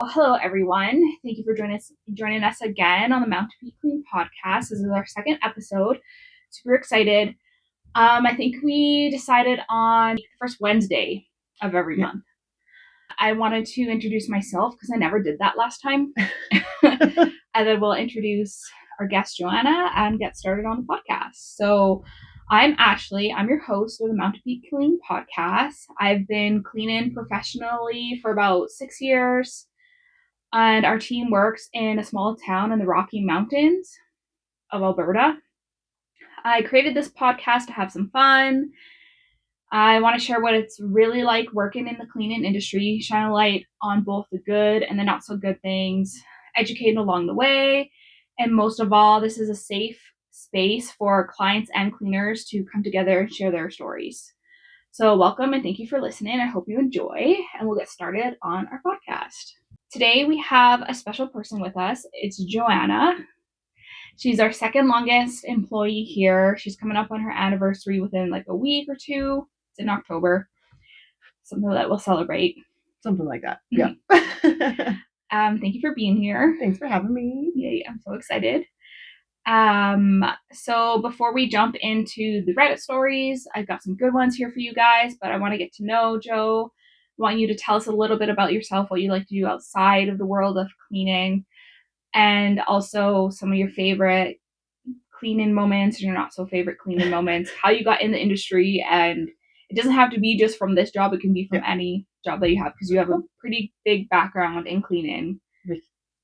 Well, hello, everyone. Thank you for joining us again on the Mount to Be Clean podcast. This is our second episode. Super excited. I think we decided on the first Wednesday of every month. I wanted to introduce myself because I never did that last time. And then we'll introduce our guest, Joanna, and get started on the podcast. So I'm Ashley. I'm your host of the Mount to Be Clean podcast. I've been cleaning professionally for about 6 years. And our team works in a small town in the Rocky Mountains of Alberta. I created this podcast to have some fun. I want to share what it's really like working in the cleaning industry, shine a light on both the good and the not so good things, educate along the way. And most of all, this is a safe space for clients and cleaners to come together and share their stories. So welcome and thank you for listening. I hope you enjoy, and we'll get started on our podcast. Today we have a special person with us. It's Joanna. She's our second longest employee here. She's coming up on her anniversary within like a week or two. It's in October. Something that we'll celebrate. Something like that. Yeah. Thank you for being here. Thanks for having me. Yeah, I'm so excited. So before we jump into the Reddit stories, I've got some good ones here for you guys, but I want to get to know Joe. I want you to tell us a little bit about yourself, what you like to do outside of the world of cleaning, and also some of your favorite cleaning moments and your not so favorite cleaning moments, how you got in the industry. And it doesn't have to be just from this job, it can be from any job that you have, because you have a pretty big background in cleaning.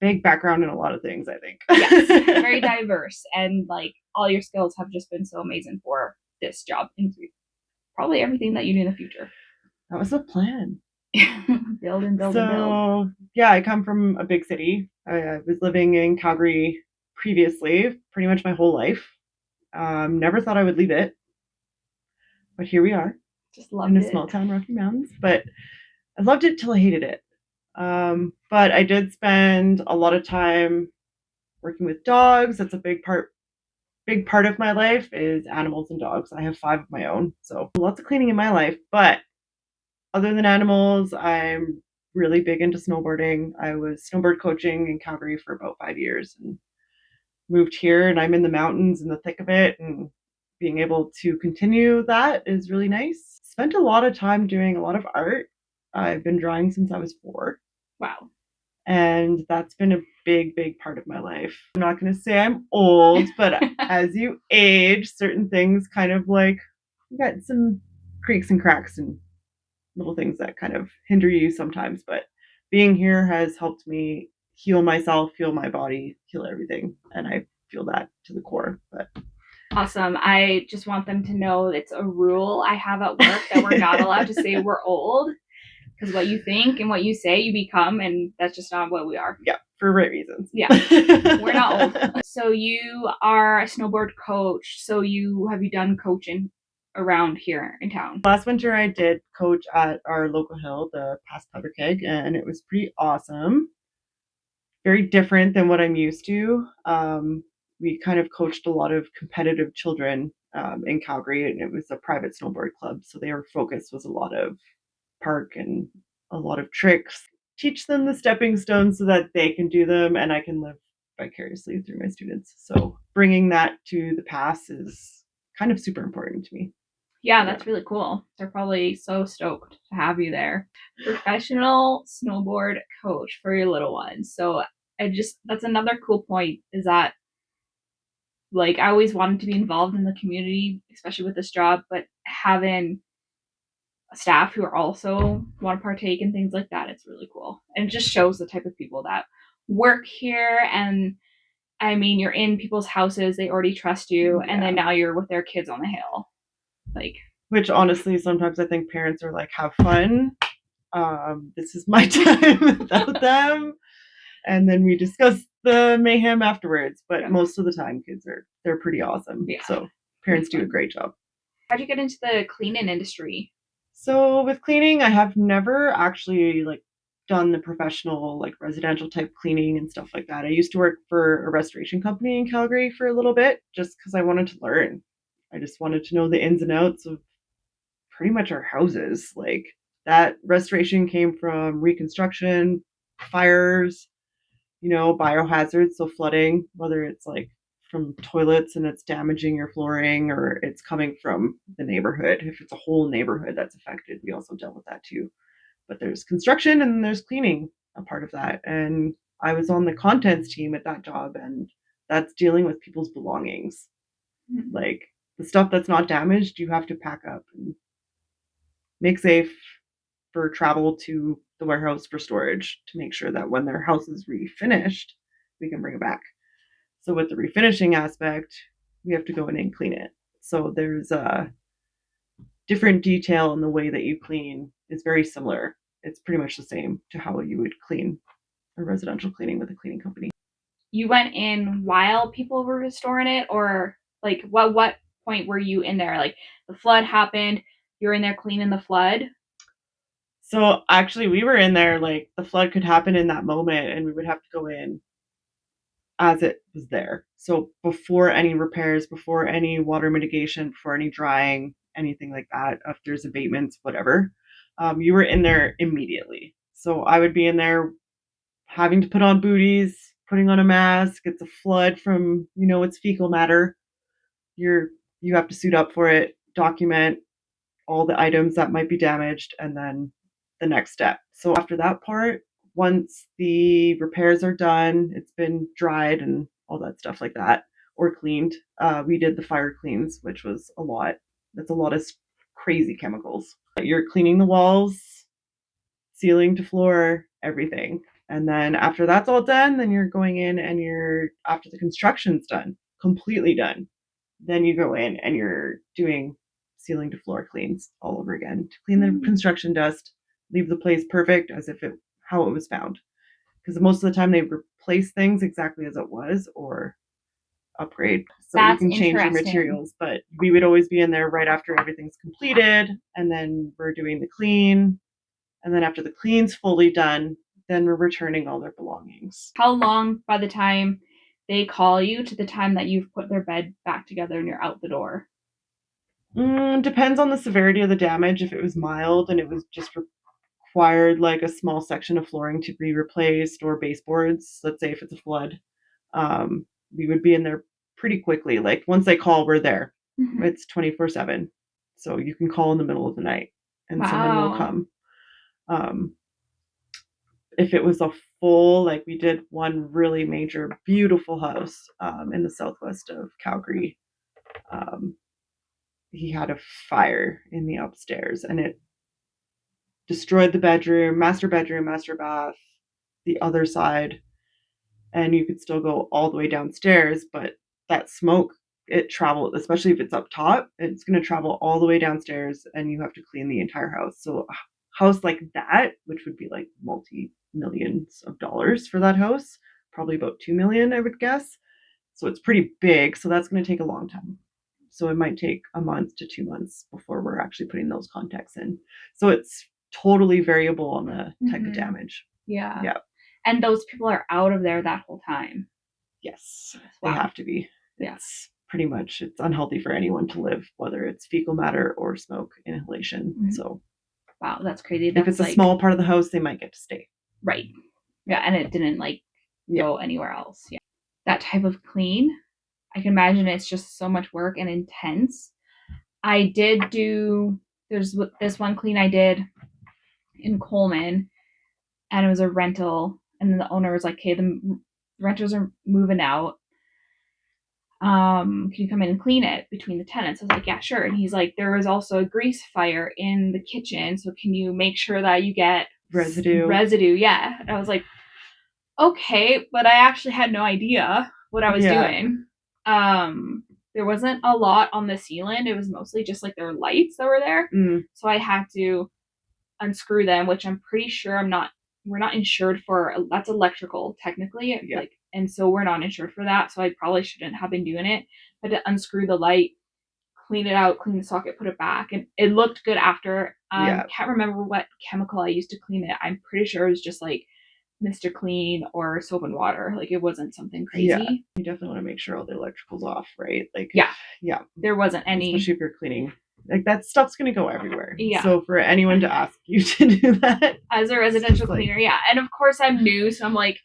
Big background in a lot of things, I think. Yes, very diverse, and like all your skills have just been so amazing for this job and probably everything that you do in the future. That was the plan. build and build. Yeah, I come from a big city. I was living in Calgary previously, pretty much my whole life. Never thought I would leave it, but here we are. Just loved in a small town, Rocky Mountains. But I loved it till I hated it. But I did spend a lot of time working with dogs. That's a big part of my life is animals and dogs. I have 5 of my own, so lots of cleaning in my life. But other than animals, I'm really big into snowboarding. I was snowboard coaching in Calgary for about 5 years and moved here, and I'm in the mountains in the thick of it, and being able to continue that is really nice. Spent a lot of time doing a lot of art. I've been drawing since I was 4. Wow. And that's been a big, big part of my life. I'm not going to say I'm old, but as you age, certain things kind of like, you got some creaks and cracks and little things that kind of hinder you sometimes. But being here has helped me heal myself, heal my body, heal everything. And I feel that to the core. But awesome. I just want them to know it's a rule I have at work that we're not allowed to say we're old. Because what you think and what you say, you become, and that's just not what we are. Yeah, for right reasons. Yeah, we're not old. So you are a snowboard coach. So have you done coaching around here in town? Last winter, I did coach at our local hill, the Pass Powder Keg, and it was pretty awesome. Very different than what I'm used to. We kind of coached a lot of competitive children in Calgary, and it was a private snowboard club. So their focus was a lot of park and a lot of tricks. Teach them the stepping stones so that they can do them and I can live vicariously through my students. So bringing that to the pass is kind of super important to me. Yeah, that's really cool. They're probably so stoked to have you there. Professional snowboard coach for your little ones. So that's another cool point, is that like I always wanted to be involved in the community, especially with this job, but having staff who are also want to partake in things like that, it's really cool. And it just shows the type of people that work here. And I mean, you're in people's houses, they already trust you, and then now you're with their kids on the hill. Which honestly, sometimes I think parents are like, have fun. This is my time without them. And then we discuss the mayhem afterwards. But most of the time, they're pretty awesome. Yeah. So parents do a great job. How'd you get into the cleaning industry? So with cleaning, I have never actually done the professional residential type cleaning and stuff like that. I used to work for a restoration company in Calgary for a little bit just because I wanted to learn. I just wanted to know the ins and outs of pretty much our houses. That restoration came from reconstruction, fires, biohazards, so flooding, whether it's like from toilets and it's damaging your flooring or it's coming from the neighborhood. If it's a whole neighborhood that's affected, we also dealt with that too. But there's construction and there's cleaning, a part of that. And I was on the contents team at that job, and that's dealing with people's belongings. Like the stuff that's not damaged, you have to pack up and make safe for travel to the warehouse for storage to make sure that when their house is refinished, we can bring it back. So with the refinishing aspect, we have to go in and clean it. So there's a different detail in the way that you clean is very similar. It's pretty much the same to how you would clean a residential cleaning with a cleaning company. You went in while people were restoring it, or like what point were you in there? Like the flood happened, you're in there cleaning the flood? So actually, we were in there, like the flood could happen in that moment, and we would have to go in as it was there. So before any repairs, before any water mitigation, before any drying, anything like that, if there's abatements, whatever, you were in there immediately. So I would be in there having to put on booties, putting on a mask. It's a flood from, it's fecal matter. You have to suit up for it, document all the items that might be damaged, and then the next step. So after that part, once the repairs are done, it's been dried and all that stuff like that, or cleaned, we did the fire cleans, which was a lot. That's a lot of crazy chemicals. You're cleaning the walls, ceiling to floor, everything. And then after that's all done, then you're going in and after the construction's done, completely done, then you go in and you're doing ceiling to floor cleans all over again to clean the construction dust, leave the place perfect as if how it was found. Because most of the time they replace things exactly as it was or upgrade. So you can change your materials, but we would always be in there right after everything's completed, and then we're doing the clean. And then after the clean's fully done, then we're returning all their belongings. How long by the time they call you to the time that you've put their bed back together and you're out the door? Depends on the severity of the damage. If it was mild and it was just required like a small section of flooring to be replaced or baseboards, let's say if it's a flood, we would be in there pretty quickly. Like once they call, we're there. Mm-hmm. It's 24/7. So you can call in the middle of the night and someone will come. If it was a full, like we did one really major, beautiful house in the southwest of Calgary. He had a fire in the upstairs and it destroyed the bedroom, master bath, the other side. And you could still go all the way downstairs, but that smoke, it traveled, especially if it's up top, it's going to travel all the way downstairs and you have to clean the entire house. So a house like that, which would be like multi-millions of dollars for that house, probably about 2 million, I would guess. So it's pretty big. So that's going to take a long time. So it might take a month to 2 months before we're actually putting those contacts in. So it's totally variable on the type of damage. Yeah. Yeah. And those people are out of there that whole time. Yes, wow. They have to be. Yes. Pretty much, it's unhealthy for anyone to live, whether it's fecal matter or smoke inhalation. Mm-hmm. So, wow, that's crazy. If it's a small part of the house, they might get to stay. Right. Yeah, and it didn't go anywhere else. Yeah. That type of clean, I can imagine it's just so much work and intense. There's this one clean I did in Coleman, and it was a rental, and then the owner was like, okay, the renters are moving out. Can you come in and clean it between the tenants? I was like, yeah, sure. And he's like, there was also a grease fire in the kitchen, so can you make sure that you get residue? Yeah. And I was like, okay, but I actually had no idea what I was doing. There wasn't a lot on the ceiling. It was mostly just like their lights that were there. So I had to unscrew them, which I'm pretty sure we're not insured for. That's electrical technically. Yeah. And so we're not insured for that. So I probably shouldn't have been doing it. But to unscrew the light, clean it out, clean the socket, put it back. And it looked good after. Can't remember what chemical I used to clean it. I'm pretty sure it was just like Mr. Clean or soap and water. Like it wasn't something crazy. Yeah. You definitely want to make sure all the electrical's off, right? Like yeah. There wasn't any. Especially if you're cleaning Like, that stuff's going to go everywhere. Yeah. So for anyone to ask you to do that. As a residential cleaner, yeah. And of course I'm new, so I'm like,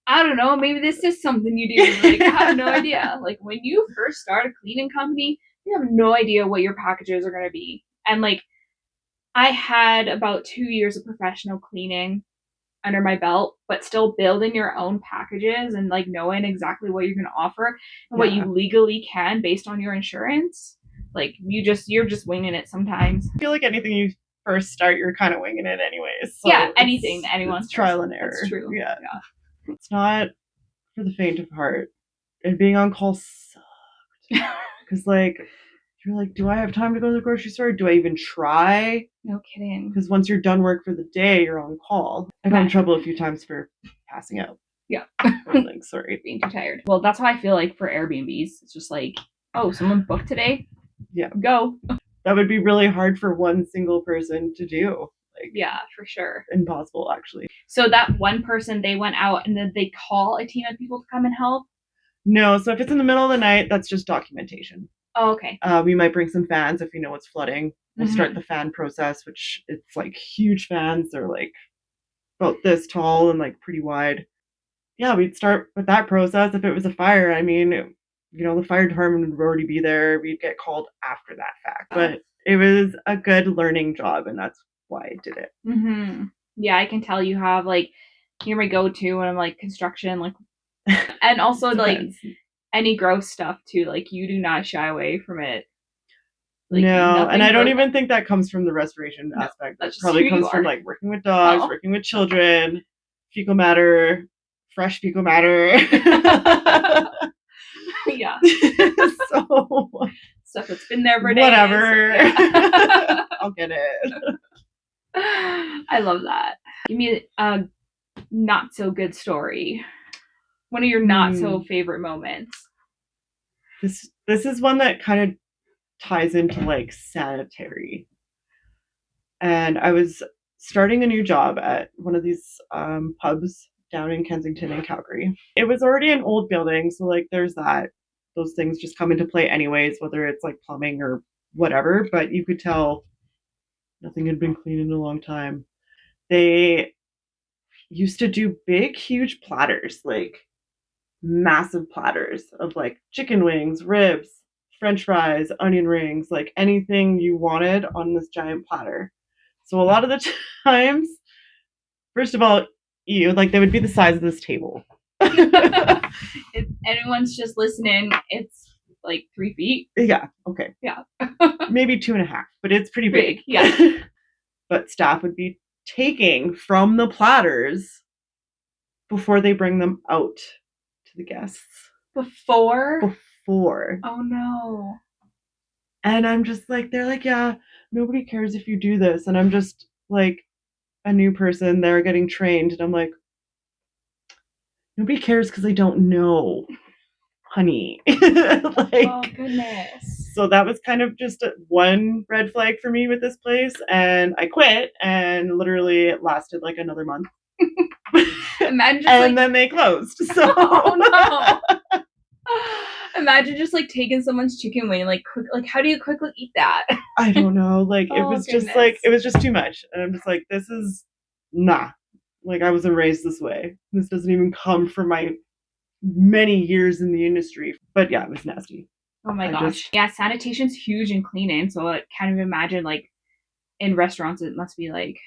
I don't know, maybe this is something you do. Like, I have no idea. Like, when you first start a cleaning company, you have no idea what your packages are going to be. And like, I had about 2 years of professional cleaning under my belt, but still building your own packages and like knowing exactly what you're going to offer and what you legally can based on your insurance. Like, you're just winging it sometimes. I feel like anything you first start, you're kind of winging it anyways. So yeah, anything that anyone's trial and error. That's true. Yeah. It's not for the faint of heart. And being on call sucked. Because like, you're like, do I have time to go to the grocery store? Do I even try? No kidding. Because once you're done work for the day, you're on call. I got in trouble a few times for passing out. Yeah. Like, sorry. Being too tired. Well, that's how I feel like for Airbnbs. It's just like, oh, someone booked today? Yeah. Go. That would be really hard for one single person to do. Like, yeah, for sure. Impossible, actually. So that one person, they went out and then they call a team of people to come and help? No, so if it's in the middle of the night, that's just documentation. Oh, okay. We might bring some fans if you know it's flooding. We'll start the fan process, which it's like huge fans. They're like about this tall and like pretty wide. Yeah, we'd start with that process. If it was a fire, I mean, you know, the fire department would already be there. We'd get called after that fact. But it was a good learning job, and that's why I did it. Mm-hmm. Yeah, I can tell you have like, you're my go-to when I'm like construction, like, and also like any gross stuff too. Like, you do not shy away from it. Like, no, and I don't even think that comes from the restoration aspect. That probably comes from like working with dogs, working with children, fecal matter, fresh fecal matter. Yeah. So stuff that's been there for days. Whatever. Yeah. I'll get it. I love that. Give me a not so good story. One of your not so favorite moments. This is one that kind of ties into like sanitary. And I was starting a new job at one of these pubs down in Kensington and Calgary. It was already an old building, so like there's that. Those things just come into play anyways, whether it's like plumbing or whatever, but you could tell nothing had been cleaned in a long time. They used to do big, huge platters, like massive platters of like chicken wings, ribs, French fries, onion rings, like anything you wanted on this giant platter. So a lot of the times, first of all, like they would be the size of this table. If anyone's just listening, it's like 3 feet. Yeah. Okay. Yeah. Maybe 2.5, but it's pretty big. Yeah. But staff would be taking from the platters before they bring them out to the guests. Before? Oh no. And I'm just like, they're like, yeah, nobody cares if you do this. And I'm just like a new person there getting trained. And I'm like, nobody cares because they don't know, honey. Like, oh, goodness. So that was kind of just one red flag for me with this place. And I quit, and literally it lasted like another month. Imagine and then they closed. So oh no. Imagine just like taking someone's chicken wing, like quick, like how do you quickly eat that? I don't know. Like it was goodness. just like, it was just too much. And I'm just like, this is nah. Like I wasn't raised this way. This doesn't even come from my many years in the industry. But yeah, it was nasty. Oh my gosh. Yeah, sanitation's huge in cleaning. So I can't even imagine like in restaurants it must be like,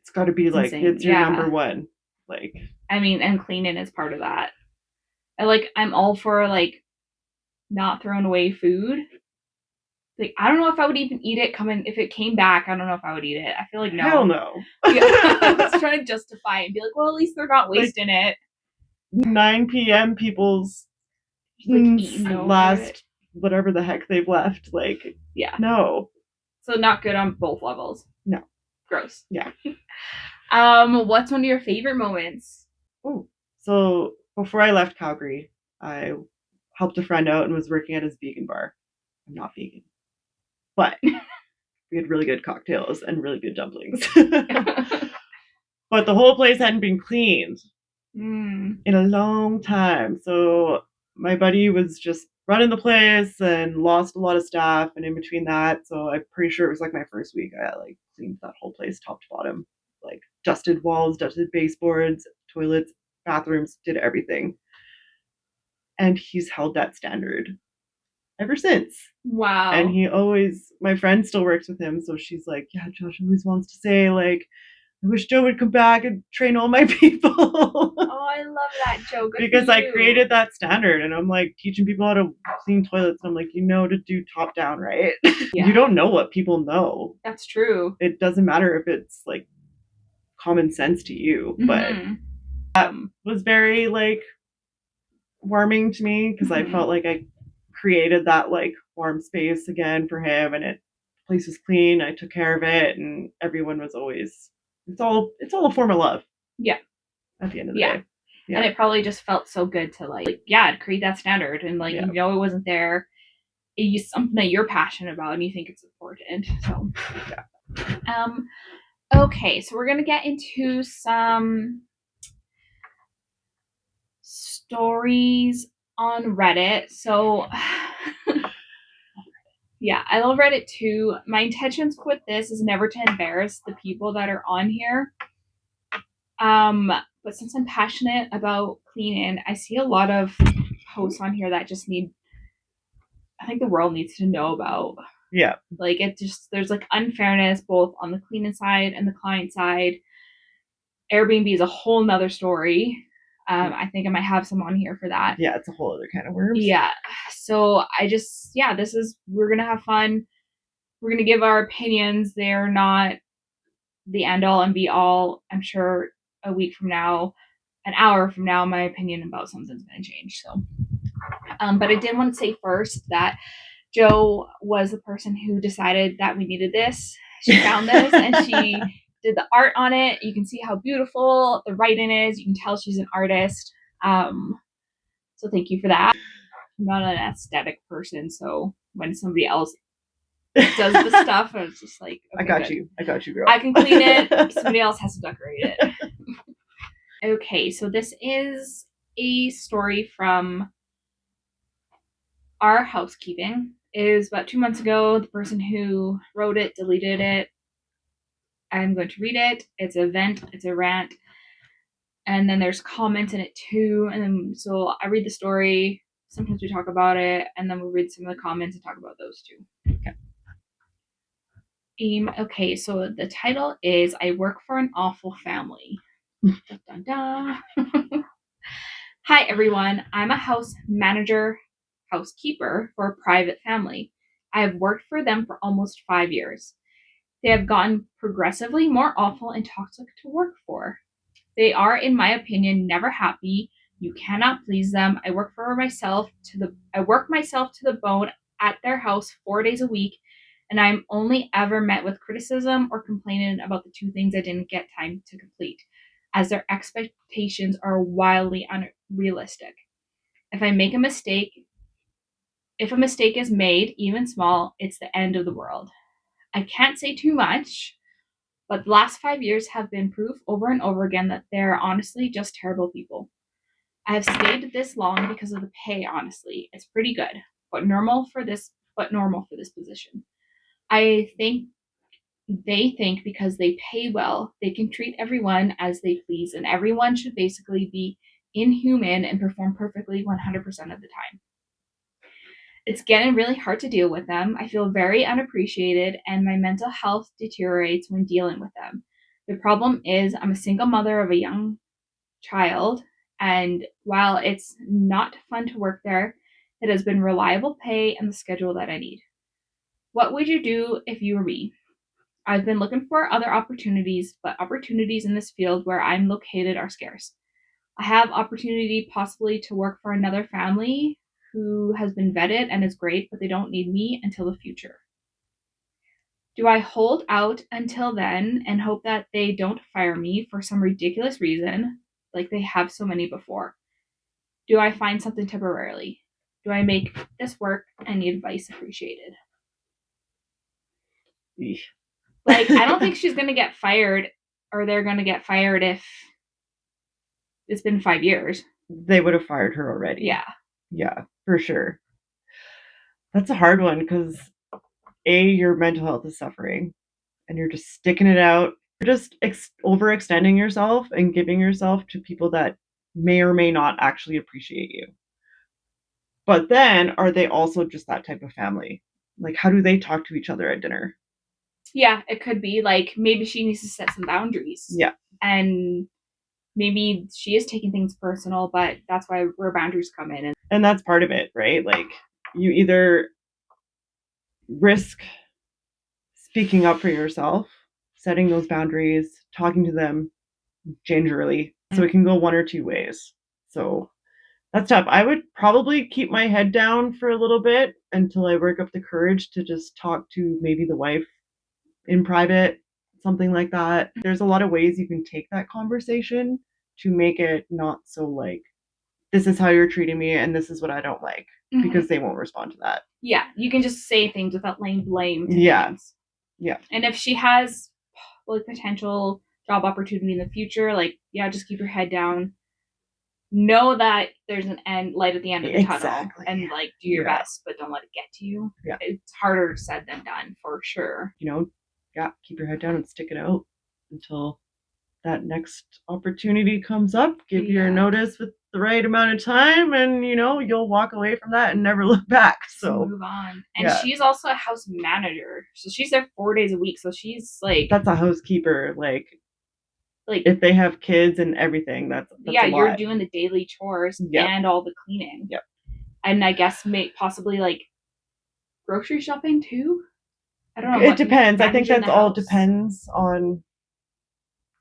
it's got to be like insane. It's your number one. Like, I mean, and cleaning is part of that. I'm all for like not throwing away food. Like, I don't know if I would even eat it if it came back. I don't know if I would eat it. I feel like no. Hell no. Yeah. I was trying to justify it and be like, well, at least they're not wasting it. 9 p.m. people's last whatever the heck they've left. Like, yeah. No. So not good on both levels. No. Gross. Yeah. What's one of your favorite moments? Oh, so before I left Calgary, I helped a friend out and was working at his vegan bar. I'm not vegan, but we had really good cocktails and really good dumplings. But the whole place hadn't been cleaned in a long time. So my buddy was just running the place and lost a lot of staff. And in between that, so I'm pretty sure it was like my first week, I like cleaned that whole place top to bottom, like dusted walls, dusted baseboards, toilets, bathrooms, did everything. And he's held that standard ever since. Wow. And he always, my friend still works with him, so she's like, yeah, Josh always wants to say, like, I wish Joe would come back and train all my people. Oh, I love that, Joe. Good because for I you. created that standard, and I'm like teaching people how to clean toilets. And I'm like, to do top down, right? Yeah. You don't know what people know. That's true. It doesn't matter if it's like common sense to you, but that was very like warming to me because I felt like I created that like warm space again for him, and the place was clean. I took care of it, and everyone was always. It's all a form of love. Yeah. At the end of the day. Yeah. And it probably just felt so good to like create that standard, and like it wasn't there. It's something that you're passionate about and you think it's important. So okay, so we're gonna get into some stories on Reddit. So yeah, I love Reddit too. My intentions with this is never to embarrass the people that are on here. But since I'm passionate about cleaning, I see a lot of posts on here that just I think the world needs to know about. Yeah. Like there's like unfairness both on the cleaning side and the client side. Airbnb is a whole nother story. I think I might have some on here for that. Yeah, it's a whole other kind of worms. Yeah. So we're going to have fun. We're going to give our opinions. They're not the end all and be all. I'm sure a week from now, an hour from now, my opinion about something's going to change. So, but I did want to say first that Joe was the person who decided that we needed this. She found this and she did the art on it. You can see how beautiful the writing is. You can tell she's an artist. So thank you for that. I'm not an aesthetic person, so when somebody else does the stuff, I was just like, okay, I got you, girl. I can clean it. Somebody else has to decorate it. Okay, so this is a story from our housekeeping. It was about 2 months ago. The person who wrote it deleted it. I'm going to read it. It's a vent, it's a rant, and then there's comments in it too. And then so I read the story. Sometimes we talk about it, and then we'll read some of the comments and talk about those too. Okay, so the title is I Work for an Awful Family. Dun, dun, dun. Hi, everyone. I'm a house manager, housekeeper for a private family. I have worked for them for almost 5 years. They have gotten progressively more awful and toxic to work for. They are, in my opinion, never happy. You cannot please them. I work myself to the bone at their house 4 days a week, and I'm only ever met with criticism or complaining about the 2 things I didn't get time to complete, as their expectations are wildly unrealistic. If a mistake is made, even small, it's the end of the world. I can't say too much, but the last 5 years have been proof over and over again that they're honestly just terrible people. I have stayed this long because of the pay, honestly. It's pretty good, but normal for this position. I think they think because they pay well, they can treat everyone as they please, and everyone should basically be inhuman and perform perfectly 100% of the time. It's getting really hard to deal with them. I feel very unappreciated, and my mental health deteriorates when dealing with them. The problem is, I'm a single mother of a young child, and while it's not fun to work there, it has been reliable pay and the schedule that I need. What would you do if you were me? I've been looking for other opportunities, but opportunities in this field where I'm located are scarce. I have opportunity possibly to work for another family who has been vetted and is great, but they don't need me until the future. Do I hold out until then and hope that they don't fire me for some ridiculous reason, like they have so many before? Do I find something temporarily? Do I make this work and need advice appreciated? Like, I don't think she's going to get fired, or they're going to get fired if it's been 5 years. They would have fired her already. Yeah. Yeah, for sure. That's a hard one because your mental health is suffering and you're just sticking it out. You're just overextending yourself and giving yourself to people that may or may not actually appreciate you. But then are they also just that type of family? Like, how do they talk to each other at dinner? Yeah, it could be like maybe she needs to set some boundaries. Yeah. And maybe she is taking things personal, but that's where boundaries come in. And that's part of it, right? Like, you either risk speaking up for yourself, setting those boundaries, talking to them gingerly. So it can go one or two ways. So that's tough. I would probably keep my head down for a little bit until I work up the courage to just talk to maybe the wife in private, something like that. There's a lot of ways you can take that conversation to make it not so like, this is how you're treating me and this is what I don't like, because they won't respond to that. Yeah, you can just say things without laying blame to things. Yeah. And if she has like potential job opportunity in the future, like, yeah, just keep your head down. Know that there's an light at the end of the tunnel, and like do your best, but don't let it get to you. Yeah. It's harder said than done for sure. Keep your head down and stick it out until that next opportunity comes up. Give your notice with the right amount of time, and you'll walk away from that and never look back. So move on. And she's also a house manager, so she's there 4 days a week. So she's like, that's a housekeeper. Like if they have kids and everything, that's yeah, you're doing the daily chores and all the cleaning. Yep. And I guess possibly like grocery shopping too. I don't know. It depends. I think that's all depends on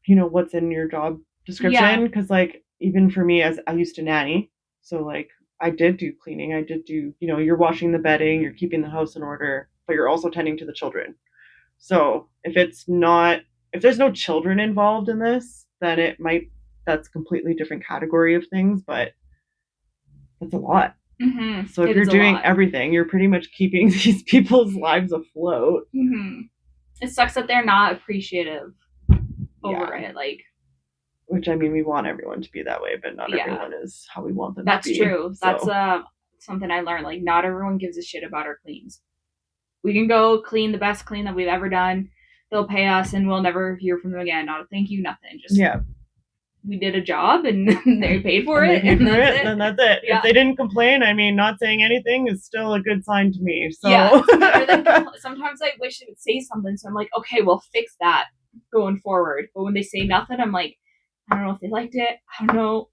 what's in your job description. Because like even for me, as I used to nanny, so like I did do cleaning. I did do you're washing the bedding, you're keeping the house in order, but you're also tending to the children. So if there's no children involved in this, then that's a completely different category of things, but that's a lot. Mm-hmm. So if you're doing everything, you're pretty much keeping these people's lives afloat. Mm-hmm. It sucks that they're not appreciative over it. Like, which I mean, we want everyone to be that way, but not everyone is how we want them to be. That's true. So. That's something I learned. Like, not everyone gives a shit about our cleans. We can go clean the best clean that we've ever done. They'll pay us, and we'll never hear from them again. Not a thank you, nothing. Just we did a job, and they paid for it, and that's it. Yeah. If they didn't complain, I mean, not saying anything is still a good sign to me. So sometimes I wish they would say something. So I'm like, okay, we'll fix that going forward. But when they say nothing, I'm like, I don't know if they liked it. I don't know,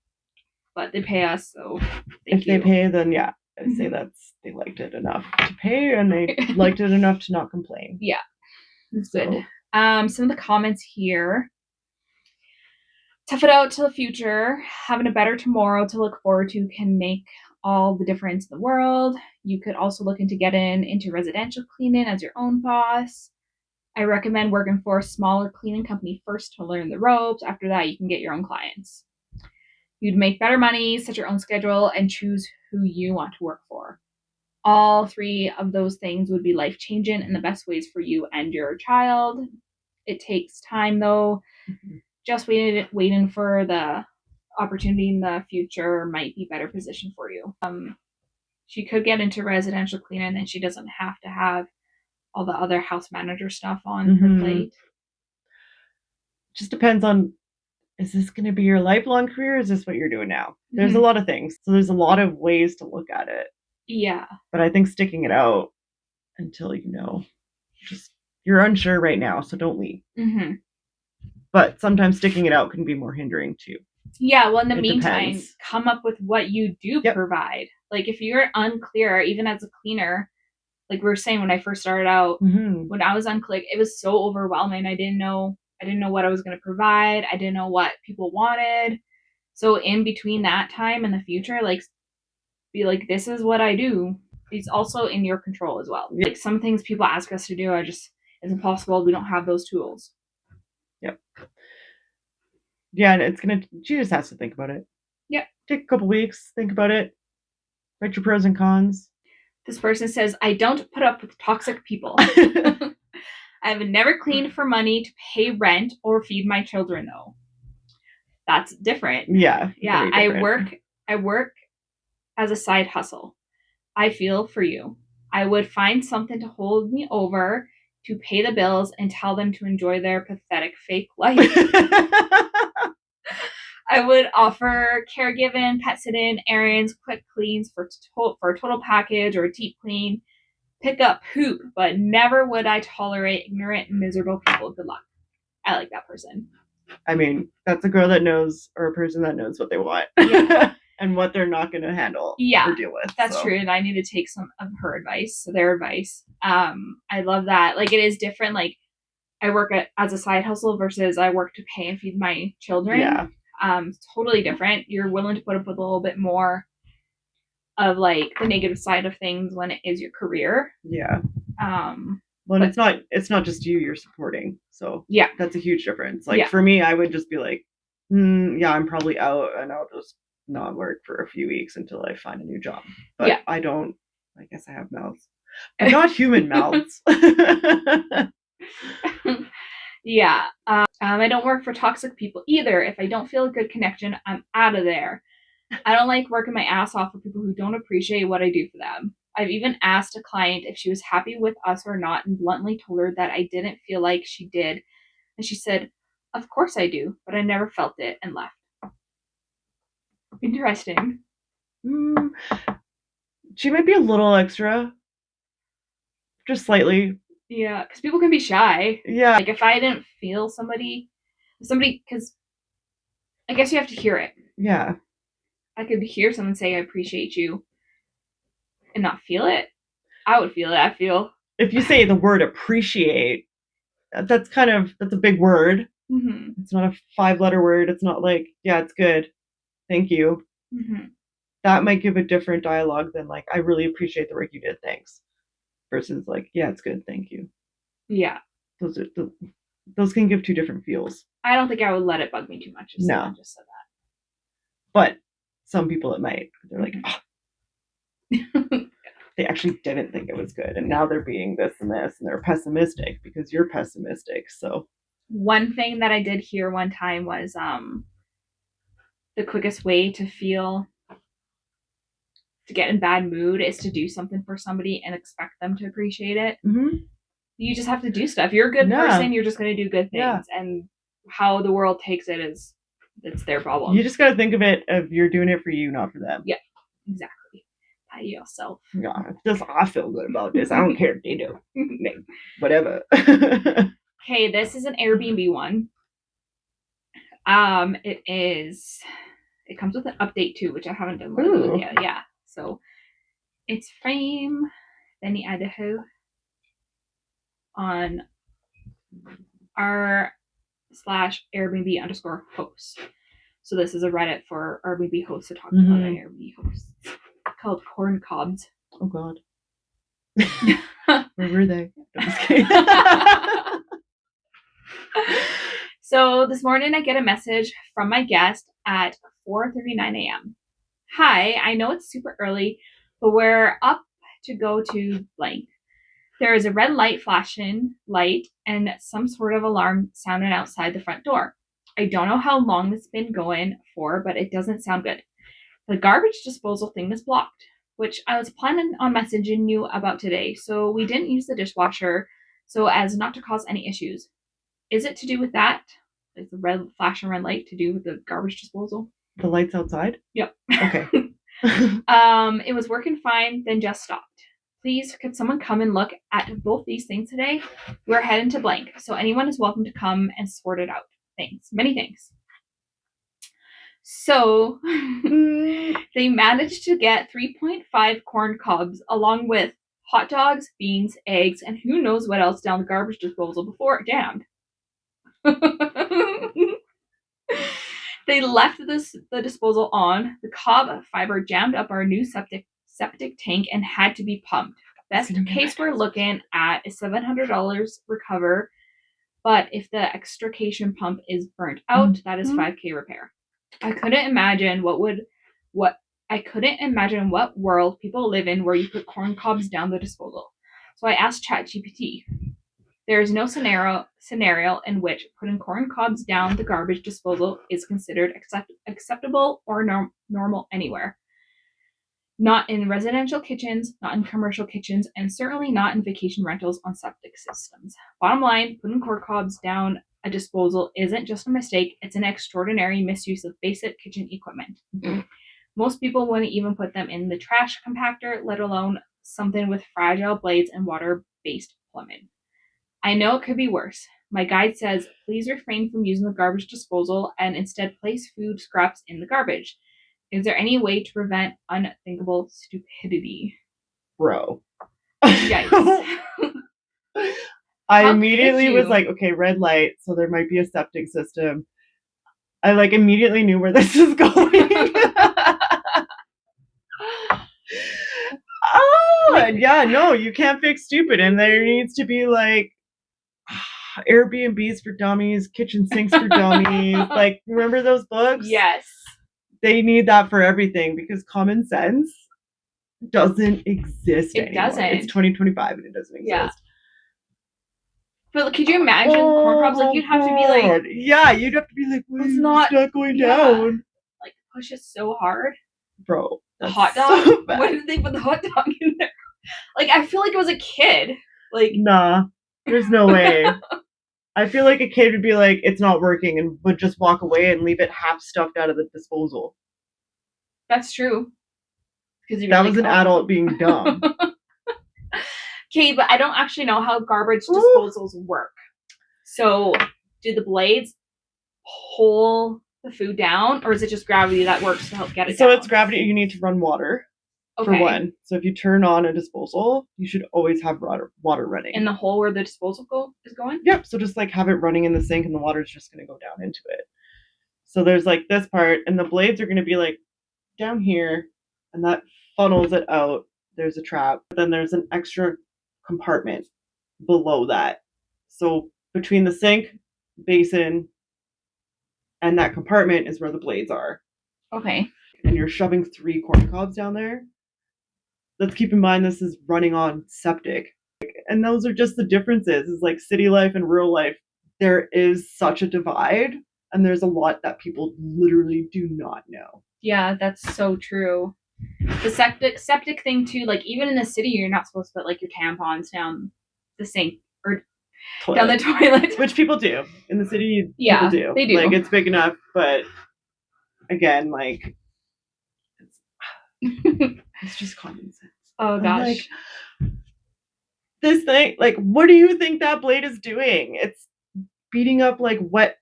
but they pay us, so if they pay, then I'd say they liked it enough to pay, and they liked it enough to not complain. Yeah, that's good. Some of the comments here. Tough it out to the future. Having a better tomorrow to look forward to can make all the difference in the world. You could also look into getting into residential cleaning as your own boss. I recommend working for a smaller cleaning company first to learn the ropes. After that, you can get your own clients. You'd make better money, set your own schedule, and choose who you want to work for. All 3 of those things would be life-changing in the best ways for you and your child. It takes time, though. Mm-hmm. Just waiting for the opportunity in the future might be better position for you. She could get into residential cleaning, and she doesn't have to have all the other house manager stuff on her plate. Just depends on, is this going to be your lifelong career? Or is this what you're doing now? There's a lot of things. So there's a lot of ways to look at it. Yeah. But I think sticking it out until you're unsure right now, so don't leave. Mm-hmm. But sometimes sticking it out can be more hindering too. Yeah, well, in the meantime, come up with what you do provide. Like if you're unclear, even as a cleaner, like we were saying when I first started out, when I was unclear, it was so overwhelming. I didn't know what I was going to provide. I didn't know what people wanted. So in between that time and the future, like be like, this is what I do. It's also in your control as well. Like some things people ask us to do are just, it's impossible. We don't have those tools. Yep. Yeah, and she just has to think about it. Yeah. Take a couple weeks, think about it. Write your pros and cons. This person says, I don't put up with toxic people. I've never cleaned for money to pay rent or feed my children, though. That's different. Yeah. Yeah. Different. I work as a side hustle. I feel for you. I would find something to hold me over, to pay the bills, and tell them to enjoy their pathetic fake life. I would offer caregiving, pet sitting, errands, quick cleans for a total package or a deep clean, pick up poop, but never would I tolerate ignorant, miserable people. Good luck. I like that person. I mean, that's a girl that knows, or a person that knows what they want. Yeah. And what they're not going to handle or deal with. That's true. And I need to take some of her advice, their advice. I love that. Like, it is different. Like, I work as a side hustle versus I work to pay and feed my children. Yeah. Totally different. You're willing to put up with a little bit more of like the negative side of things when it is your career. Yeah. Well, it's not just you're supporting. So yeah, that's a huge difference. Like for me, I would just be like, yeah, I'm probably out and I'll just not work for a few weeks until I find a new job. But I guess I have mouths. But not human mouths. Yeah. I don't work for toxic people either. If I don't feel a good connection, I'm out of there. I don't like working my ass off for people who don't appreciate what I do for them. I've even asked a client if she was happy with us or not and bluntly told her that I didn't feel like she did. And she said, of course I do, but I never felt it, and left. Interesting. She might be a little extra. Just slightly. Yeah, because people can be shy. Yeah. Like if I didn't feel somebody, because I guess you have to hear it. Yeah. I could hear someone say, I appreciate you, and not feel it. I would feel it, I feel. If you say the word appreciate, that's a big word. Mm-hmm. It's not a 5-letter word. It's not like, yeah, it's good. Thank you. Mm-hmm. That might give a different dialogue than like, I really appreciate the work you did. Thanks. Versus like, yeah, it's good. Thank you. Yeah. Those can give two different feels. I don't think I would let it bug me too much if someone just said that. But some people it might. They're like, oh. They actually didn't think it was good. And now they're being this and this. And they're pessimistic because you're pessimistic. So one thing that I did hear one time was the quickest way to get in bad mood is to do something for somebody and expect them to appreciate it. Mm-hmm. You just have to do stuff. You're a good person. You're just going to do good things. Yeah. And how the world takes it it's their problem. You just got to think of it if you're doing it for you, not for them. Yeah, exactly. By yourself. Yeah, just I feel good about this. I don't care if they do. Whatever. Okay, this is an Airbnb one. It comes with an update too, which I haven't done with yet. Yeah. So it's from Benny, Idaho on r/Airbnb_hosts. So this is a Reddit for Airbnb hosts to talk about an Airbnb host called Corn Cobs. Oh God. Where were they? I'm just kidding. So this morning I get a message from my guest at 4:39 a.m. Hi, I know it's super early, but we're up to go to blank. There is a red light flashing light and some sort of alarm sounding outside the front door. I don't know how long it's been going for, but it doesn't sound good. The garbage disposal thing is blocked, which I was planning on messaging you about today, so we didn't use the dishwasher so as not to cause any issues. Is it to do with that? Is the red flashing red light to do with the garbage disposal? The lights outside? Yep. Okay. It was working fine, then just stopped. Please, could someone come and look at both these things today? We're heading to blank, so anyone is welcome to come and sort it out. Thanks. Many thanks. So they managed to get 3.5 corn cobs along with hot dogs, beans, eggs, and who knows what else down the garbage disposal before it jammed. They left the disposal on. The cob fiber jammed up our new septic tank and had to be pumped. Best case we're looking at is $700 recover, but if the extrication pump is burnt out, that is $5,000 repair. I couldn't imagine what world people live in where you put corn cobs down the disposal. So I asked ChatGPT. There is no scenario in which putting corn cobs down the garbage disposal is considered acceptable or normal anywhere. Not in residential kitchens, not in commercial kitchens, and certainly not in vacation rentals on septic systems. Bottom line, putting corn cobs down a disposal isn't just a mistake, it's an extraordinary misuse of basic kitchen equipment. Most people wouldn't even put them in the trash compactor, let alone something with fragile blades and water-based plumbing. I know it could be worse. My guide says, please refrain from using the garbage disposal and instead place food scraps in the garbage. Is there any way to prevent unthinkable stupidity? Bro. Yikes. I How immediately could was you? like, okay, red light, so there might be a septic system. I like immediately knew where this is going. Oh, yeah, no, you can't fix stupid. And there needs to be like Airbnbs for dummies, kitchen sinks for dummies. Like, remember those books? Yes. They need that for everything because common sense doesn't exist It anymore. doesn't. It's 2025 and it doesn't exist. Yeah. But could you imagine corn cobs? Like, you'd have to be like, yeah, you'd have to be like, well, it's it's not not going down. Like, push it so hard. Bro, The hot dog? so bad. Why did they put the hot dog in there? Like, I feel like it was a kid. Like, nah, there's no way. I feel like a kid would be like, it's not working, and would just walk away and leave it half stuffed out of the disposal. That's true. That was an adult being dumb. Okay, but I don't actually know how garbage disposals work. So, do the blades pull the food down, or is it just gravity that works to help get it down? So it's gravity. You need to run water. For one. So if you turn on a disposal, you should always have water running. In the hole where the disposal is going? Yep. So just like have it running in the sink and the water is just going to go down into it. So there's like this part and the blades are going to be like down here and that funnels it out. There's a trap. But then there's an extra compartment below that. So between the sink, basin, and that compartment is where the blades are. Okay. And you're shoving 3 corn cobs down there. Let's keep in mind this is running on septic. And those are just the differences. Is like city life and rural life. There is such a divide, and there's a lot that people literally do not know. Yeah, that's so true. The septic thing too, like even in the city you're not supposed to put like your tampons down the sink or down the toilet. Which people do. In the city, yeah, people do. They do. Like it's big enough, but again, like it's just common sense. Oh gosh. Like, this thing, like, what do you think that blade is doing? It's beating up like wet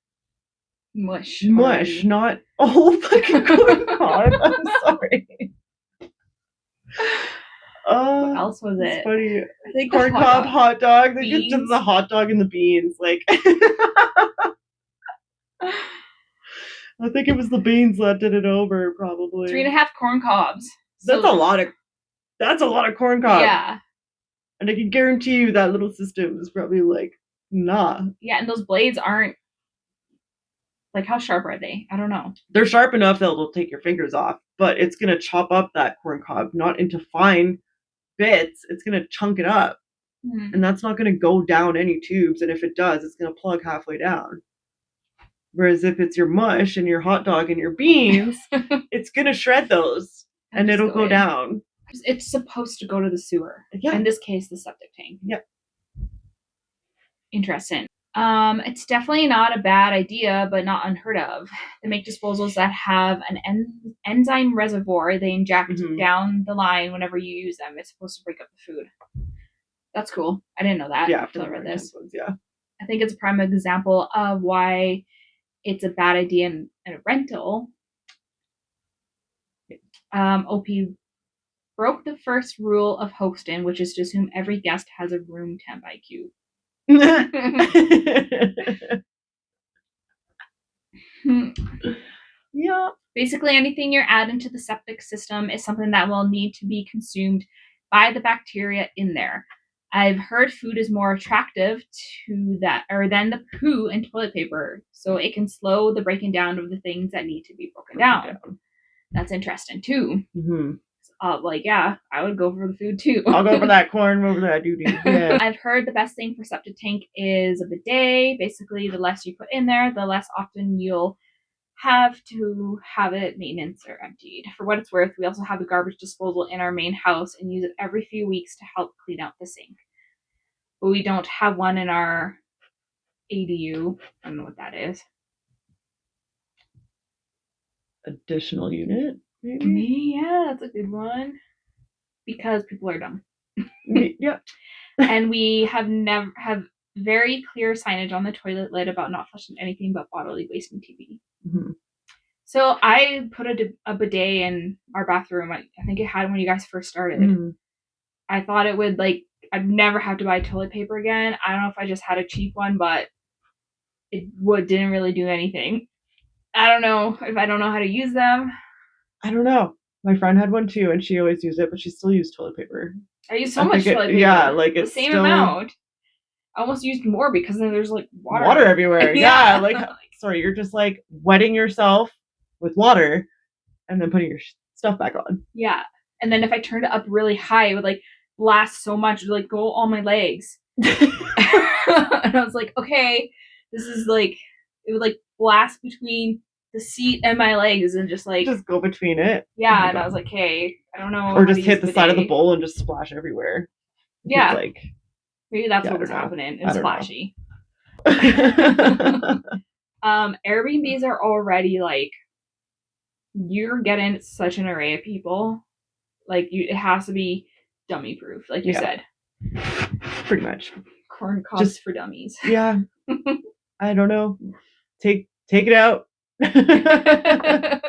mush, not a whole fucking corn cob. I'm sorry. What else was it? Funny. I think corn cob, hot dog. They just the hot dog and the beans. Like, I think it was the beans that did it over, probably. 3.5 corn cobs. That's a lot of corn cobs. Yeah. And I can guarantee you that little system is probably like, nah. Yeah, and those blades aren't, like, how sharp are they? I don't know. They're sharp enough that it'll take your fingers off, but it's going to chop up that corn cob, not into fine bits. It's going to chunk it up. Mm-hmm. And that's not going to go down any tubes. And if it does, it's going to plug halfway down. Whereas if it's your mush and your hot dog and your beans, it's going to shred those and it'll go down. It's supposed to go to the sewer. Yeah. In this case, the septic tank. Yep. Interesting. It's definitely not a bad idea, but not unheard of. They make disposals that have an enzyme reservoir they inject down the line whenever you use them. It's supposed to break up the food. That's cool. I didn't know that. Yeah, until I read this. Yeah. I think it's a prime example of why it's a bad idea in a rental. OP broke the first rule of hosting, which is to assume every guest has a room temp IQ. Yeah. Basically, anything you're adding to the septic system is something that will need to be consumed by the bacteria in there. I've heard food is more attractive to that, or than the poo and toilet paper, so it can slow the breaking down of the things that need to be broken down. That's interesting too. Mm-hmm. Yeah, I would go for the food too. I'll go for that corn over that doo-doo. Yeah. I've heard the best thing for septic tank is a bidet. Basically, the less you put in there, the less often you'll have to have it maintenance or emptied. For what it's worth, we also have a garbage disposal in our main house and use it every few weeks to help clean out the sink. But we don't have one in our ADU. I don't know what that is. Additional unit, maybe? Yeah, that's a good one. Because people are dumb. Yeah. And we have very clear signage on the toilet lid about not flushing anything but bodily waste and TV. Mm-hmm. So I put a bidet in our bathroom. I think it had when you guys first started. Mm-hmm. I thought it would I'd never have to buy toilet paper again. I don't know if I just had a cheap one, but it didn't really do anything. I don't know if I don't know how to use them. I don't know. My friend had one too, and she always used it, but she still used toilet paper. I use so much toilet paper. Yeah, like it's the same still... amount. I almost used more because then there's like water everywhere. Yeah, like sorry, you're just like wetting yourself with water and then putting your stuff back on. Yeah, and then if I turned it up really high, it would like blast so much, it would like go all my legs. And I was like, okay, this is like, it would like blast between the seat and my legs and just go between it. Yeah, and I was like, hey, I don't know. Or just hit the side of the bowl and just splash everywhere. Yeah, like maybe that's what was happening. It's splashy. Airbnbs are already like, you're getting such an array of people. Like it has to be dummy proof, like you said. Pretty much. Corn cobs for dummies. Yeah. I don't know. Take it out. The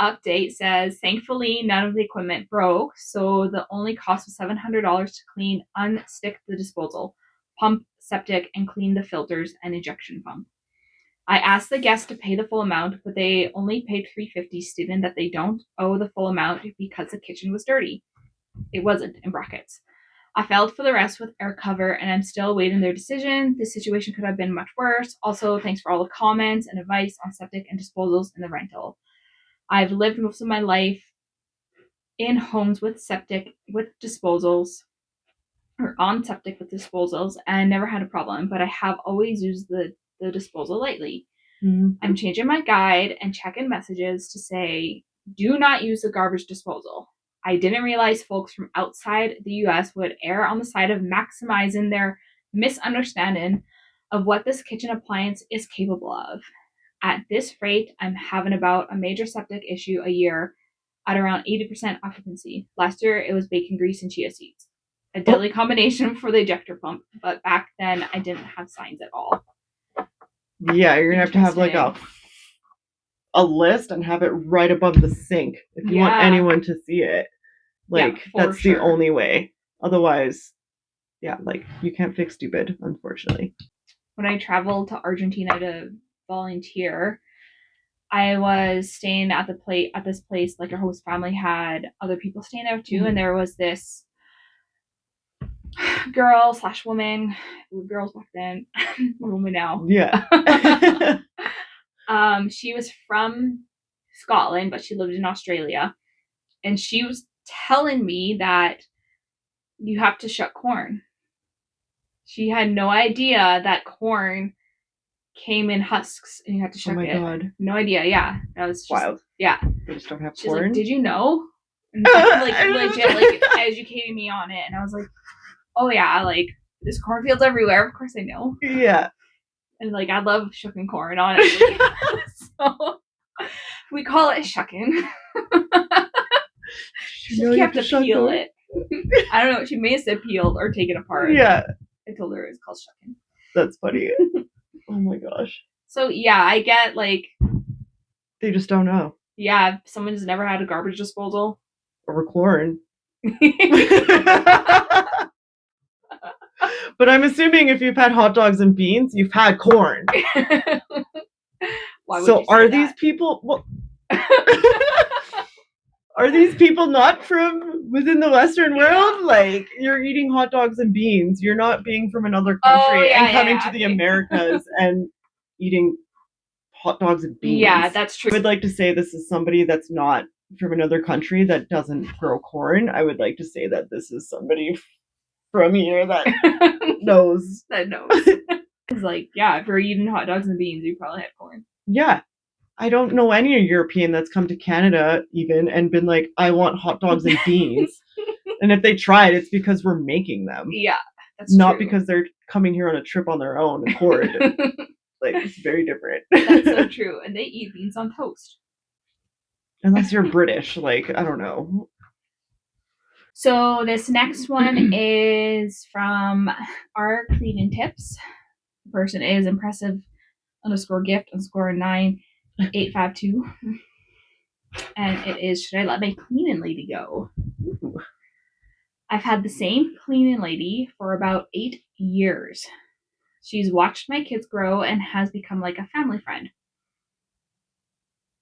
update says, thankfully, none of the equipment broke, so the only cost was $700 to clean, unstick the disposal, pump, septic, and clean the filters and ejection pump. I asked the guests to pay the full amount, but they only paid $350, stating that they don't owe the full amount because the kitchen was dirty. It wasn't, in brackets. I filed for the rest with air cover, and I'm still awaiting their decision. This situation could have been much worse. Also, thanks for all the comments and advice on septic and disposals in the rental. I've lived most of my life in homes with septic with disposals, or on septic with disposals, and never had a problem, but I have always used the disposal lightly. Mm-hmm. I'm changing my guide and checking messages to say, do not use the garbage disposal. I didn't realize folks from outside the US would err on the side of maximizing their misunderstanding of what this kitchen appliance is capable of. At this rate, I'm having about a major septic issue a year at around 80% occupancy. Last year, it was bacon grease and chia seeds. A deadly combination for the ejector pump, but back then I didn't have signs at all. Yeah, you're going to have like a list and have it right above the sink if you want anyone to see it. Like, that's the only way. Otherwise, like, you can't fix stupid, unfortunately. When I traveled to Argentina to volunteer, I was staying at this place, like our host family had other people staying there too, and there was this girl/woman, girls back then, woman now. Yeah. She was from Scotland, but she lived in Australia, and she was telling me that you have to shuck corn. She had no idea that corn came in husks and you had to shuck it. Oh my god. No idea, yeah. That was just wild. Yeah. They just don't have She's corn. Like, did you know? And like legit like educating me on it, and I was like, oh yeah, like there's cornfields everywhere. Of course I know. Yeah. And like I love shucking corn, honestly. So we call it shucking. You have to peel it. I don't know. She may have said peeled or taken apart. Yeah. I told her it's called shucking. That's funny. Oh my gosh. So yeah, I get like they just don't know. Yeah, if someone's never had a garbage disposal. Or corn. But I'm assuming if you've had hot dogs and beans, you've had corn. Why would so you say are that? These people are these people not from within the Western world? Like, you're eating hot dogs and beans. You're not being from another country and coming to the Americas and eating hot dogs and beans. Yeah, that's true. I would like to say this is somebody that's not from another country that doesn't grow corn. I would like to say that this is somebody from here that knows. That knows. It's like, yeah, if you're eating hot dogs and beans, you probably had corn. Yeah. I don't know any European that's come to Canada even and been like, I want hot dogs and beans. And if they tried, it's because we're making them. Yeah, that's not true. because they're coming here on a trip on their own accord. Like, it's very different. That's so true. And they eat beans on toast. Unless you're British, like, I don't know. So this next one is from our cleaning tips. The person is impressive _gift_9852. And it is, should I let my cleaning lady go? Ooh. I've had the same cleaning lady for about 8 years. She's watched my kids grow and has become like a family friend.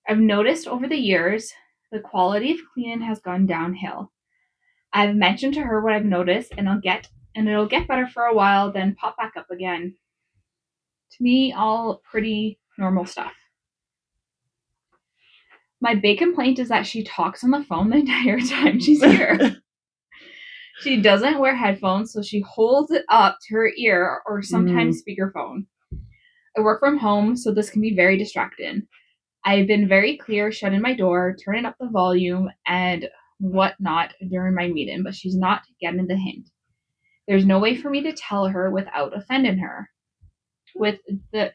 I've noticed over the years the quality of cleaning has gone downhill. I've mentioned to her what I've noticed, and it'll get better for a while, then pop back up again. To me, all pretty normal stuff. My big complaint is that she talks on the phone the entire time she's here. She doesn't wear headphones, so she holds it up to her ear or sometimes speakerphone. I work from home, so this can be very distracting. I've been very clear, shutting my door, turning up the volume, and whatnot during my meeting, but she's not getting the hint. There's no way for me to tell her without offending her. With the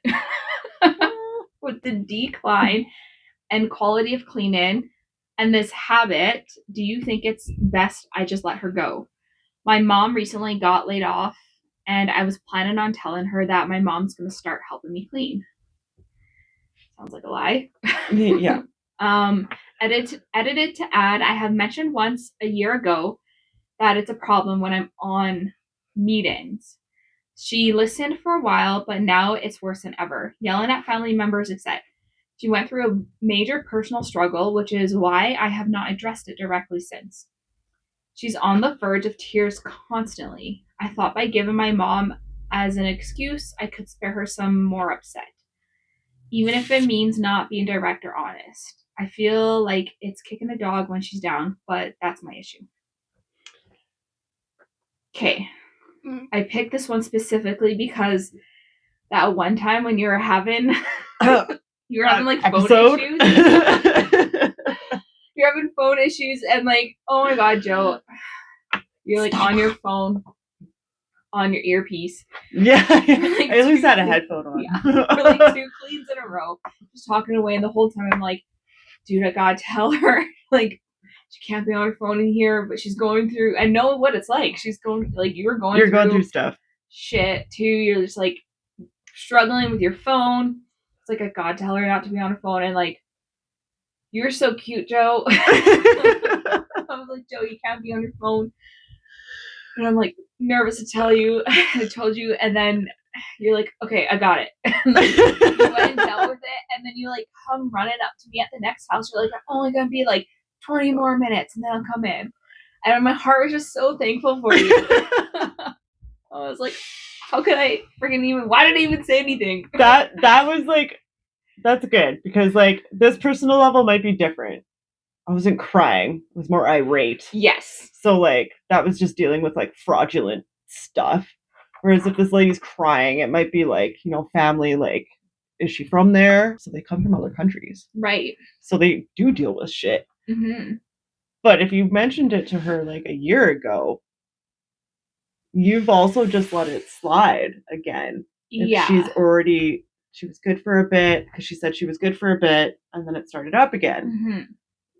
with the decline and quality of cleaning and this habit, do you think it's best I just let her go? My mom recently got laid off, and I was planning on telling her that my mom's going to start helping me clean. Sounds like a lie. Yeah. Edited to add, I have mentioned once a year ago that it's a problem when I'm on meetings. She listened for a while, but now it's worse than ever. Yelling at family members, etc. She went through a major personal struggle, which is why I have not addressed it directly since. She's on the verge of tears constantly. I thought by giving my mom as an excuse, I could spare her some more upset, even if it means not being direct or honest. I feel like it's kicking a dog when she's down, but that's my issue. Okay. I picked this one specifically because that one time when you were having like phone issues. You're having phone issues and like, oh my god, Joe, you're like on your phone, on your earpiece. Yeah, like I at least had a headphone on. Yeah, for like 2 cleans in a row, just talking away, and the whole time I'm like, dude, I gotta tell her, like, she can't be on her phone in here, but she's going through. I know what it's like. She's going like you're going through stuff. Shit too. You're just like struggling with your phone. It's like I gotta tell her not to be on her phone, and like, you're so cute, Joe. I was like, Joe, you can't be on your phone. And I'm like nervous to tell you. I told you, and then you're like, okay, I got it. And like, you went and dealt with it, and then you like come running up to me at the next house. You're like, I'm only gonna be like 20 more minutes, and then I'll come in. And my heart was just so thankful for you. I was like, how could I freaking even? Why did I even say anything? That was like, that's good because like this personal level might be different. I wasn't crying. I was more irate. Yes. So like that was just dealing with like fraudulent stuff. Whereas if this lady's crying, it might be like, you know, family, like, is she from there? So they come from other countries. Right. So they do deal with shit. Mm-hmm. But if you mentioned it to her like a year ago, you've also just let it slide again. If she was good for a bit because she said she was good for a bit and then it started up again. Mm-hmm.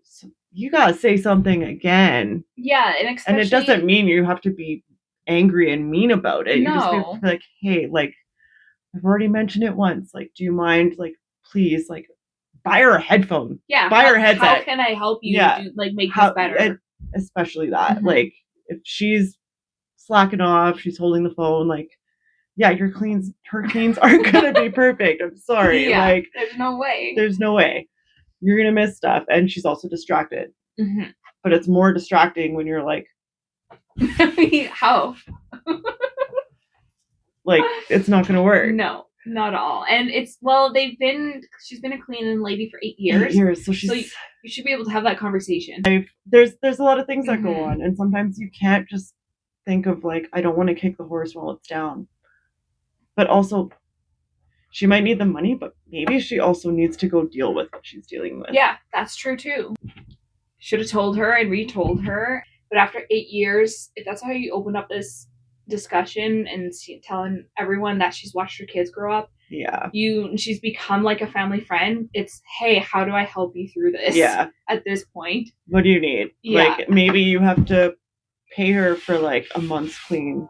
So you gotta say something again. Yeah, and it doesn't mean you have to be angry and mean about it. No. You just have to be like, hey, like, I've already mentioned it once. Like, do you mind, like, please, like, buy her a headphone. Yeah. Buy her a headset. How can I help you make this better? Especially that. Mm-hmm. Like, if she's slacking off, she's holding the phone, like, yeah, her cleans aren't gonna be perfect. I'm sorry. Yeah, like, there's no way. You're gonna miss stuff. And she's also distracted. Mm-hmm. But it's more distracting when you're like, how? Like, it's not gonna work. No, not at all. And she's been a cleaning lady for 8 years. 8 years, so you should be able to have that conversation. There's a lot of things that go on, and sometimes you can't just think of like, I don't want to kick the horse while it's down. But also, she might need the money, but maybe she also needs to go deal with what she's dealing with. Yeah, that's true too. Should have told her. I retold her. But after 8 years, if that's how you open up this discussion and telling everyone that she's watched her kids grow up, yeah, she's become like a family friend. It's, hey, how do I help you through this? Yeah. At this point, what do you need? Yeah. Like maybe you have to pay her for like a month's clean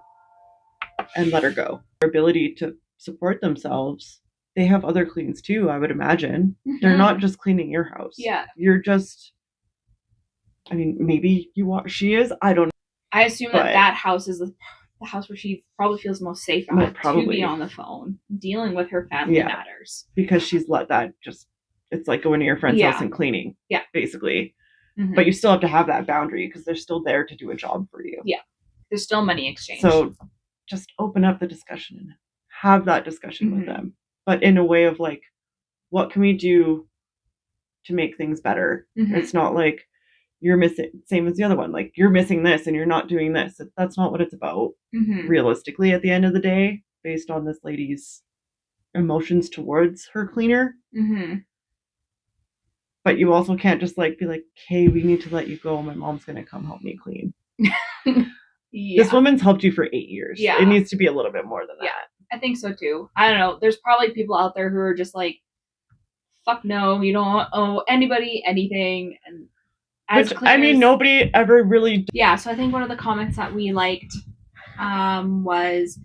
and let her go. Their ability to support themselves. They have other cleans too, I would imagine. Mhm. They're not just cleaning your house. Yeah. You're just, I mean, maybe you are, she is, I don't know. I assume that house is the house where she probably feels most safe at to be on the phone, dealing with her family matters. Because she's let that just, it's like going to your friend's house and cleaning. Yeah. Basically. Mm-hmm. But you still have to have that boundary because they're still there to do a job for you. Yeah. There's still money exchange. So just open up the discussion and have that discussion with them. But in a way of like, what can we do to make things better? It's not like you're missing, same as the other one, like you're missing this and you're not doing this. That's not what it's about. Realistically, at the end of the day, based on this lady's emotions towards her cleaner. But you also can't just like be like, hey, we need to let you go. My mom's going to come help me clean. This woman's helped you for 8 years. Yeah. It needs to be a little bit more than that. Yeah, I think so too. I don't know. There's probably people out there who are just like, fuck no, you don't owe anybody anything. And as cleaners, I mean, nobody ever really. Yeah, so I think one of the comments that we liked was,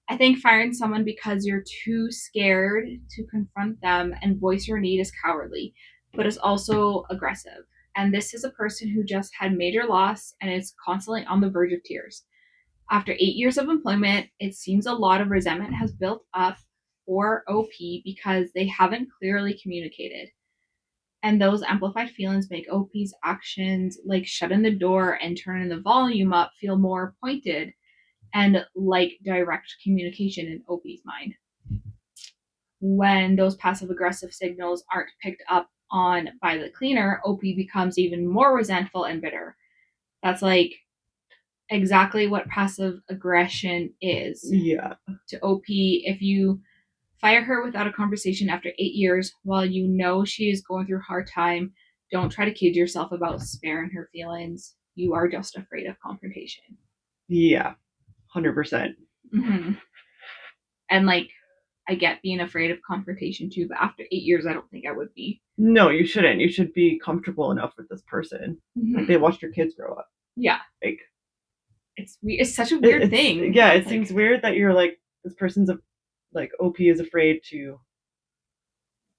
I think firing someone because you're too scared to confront them and voice your need is cowardly, but is also aggressive. And this is a person who just had major loss and is constantly on the verge of tears. After 8 years of employment, it seems a lot of resentment has built up for OP because they haven't clearly communicated. And those amplified feelings make OP's actions like shutting the door and turning the volume up feel more pointed and like direct communication in OP's mind. When those passive aggressive signals aren't picked up on by the cleaner, OP becomes even more resentful and bitter. That's like exactly what passive aggression is. Yeah. To OP, if you fire her without a conversation after 8 years while you know she is going through a hard time, don't try to kid yourself about sparing her feelings. You are just afraid of confrontation. Yeah. 100%. And like, I get being afraid of confrontation too, but after 8 years, I don't think I would be. No, you shouldn't. You should be comfortable enough with this person. Like they watched your kids grow up. Yeah. Like it's such a weird thing. Yeah, it seems weird that you're like, this person's like OP is afraid to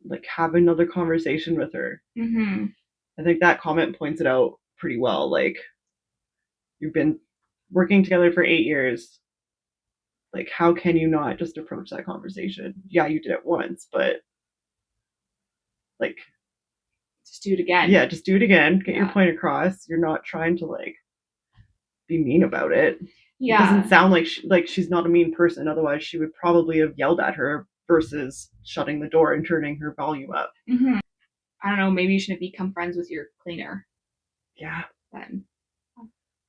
like have another conversation with her. I think that comment points it out pretty well. Like you've been working together for 8 years. Like, how can you not just approach that conversation? Yeah, you did it once, but like, just do it again. Yeah, just do it again. Get your point across. You're not trying to like be mean about it. Yeah, it doesn't sound like she's not a mean person. Otherwise, she would probably have yelled at her versus shutting the door and turning her volume up. I don't know. Maybe you shouldn't become friends with your cleaner. Yeah. Then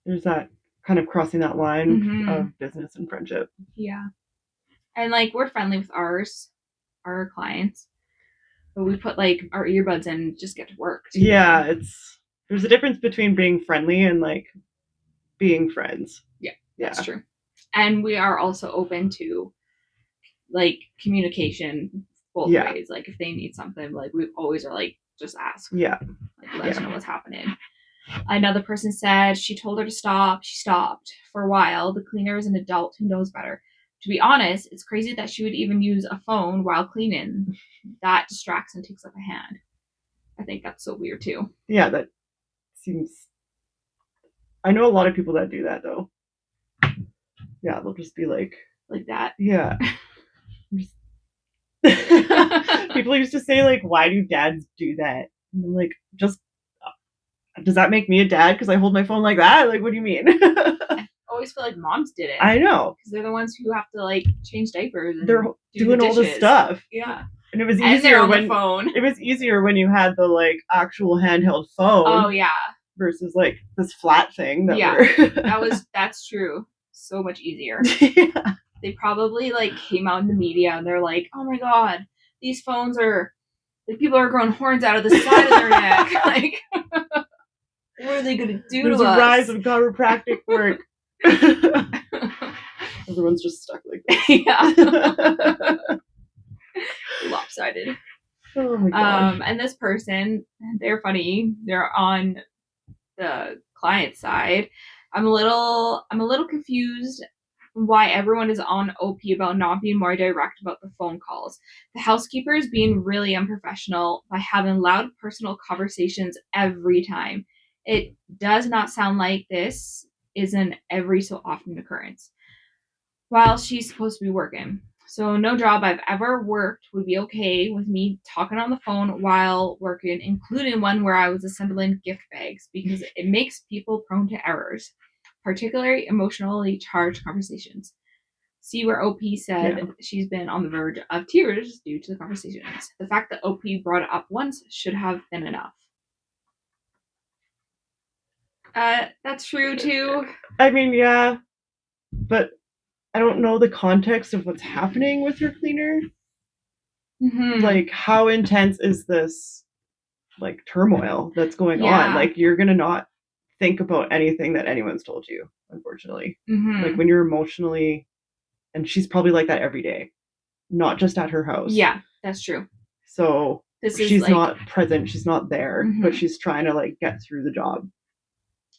there's that kind of crossing that line of business and friendship. Yeah. And like we're friendly with our clients, but we put like our earbuds in and just get to work. Yeah, there's a difference between being friendly and like being friends. Yeah, that's true. And we are also open to like communication both ways. Like if they need something, like we always are like, just ask. Yeah. Like let us know what's happening. Another person said she told her to stop. She stopped for a while. The cleaner is an adult who knows better. To be honest, it's crazy that she would even use a phone while cleaning. That distracts and takes up a hand. I think that's so weird too. Yeah, that seems. I know a lot of people that do that though. Yeah, they'll just be like that. Yeah. People used to say like, why do dads do that? And I'm like, just does that make me a dad because I hold my phone like that? Like, what do you mean? I always feel like moms did it. I know. Because they're the ones who have to like change diapers and they're doing all this stuff. Yeah. And it was easier when phone. It was easier when you had the like actual handheld phone. Oh yeah. Versus like this flat thing that that's true. So much easier. Yeah. They probably like came out in the media and they're like, oh my god, these phones are like people are growing horns out of the side of their neck. Like, what are they gonna do There's to a us? rise of chiropractic work. Everyone's just stuck like this. Yeah. Lopsided. Oh my gosh. And this person, they're funny. They're on the client side. I'm a little confused why everyone is on OP about not being more direct about the phone calls. The housekeeper is being really unprofessional by having loud personal conversations every time. It does not sound like this is an every so often occurrence while she's supposed to be working. So no job I've ever worked would be okay with me talking on the phone while working, including one where I was assembling gift bags, because it makes people prone to errors, particularly emotionally charged conversations. See where OP said she's been on the verge of tears due to the conversations. The fact that OP brought it up once should have been enough. That's true too. I mean, yeah, but I don't know the context of what's happening with your cleaner. Mm-hmm. Like, how intense is this, like, turmoil that's going on? Like, you're gonna not think about anything that anyone's told you, unfortunately. Mm-hmm. Like, when you're emotionally, and she's probably like that every day, not just at her house. Yeah, that's true. So she's like, not present, she's not there, but she's trying to like get through the job.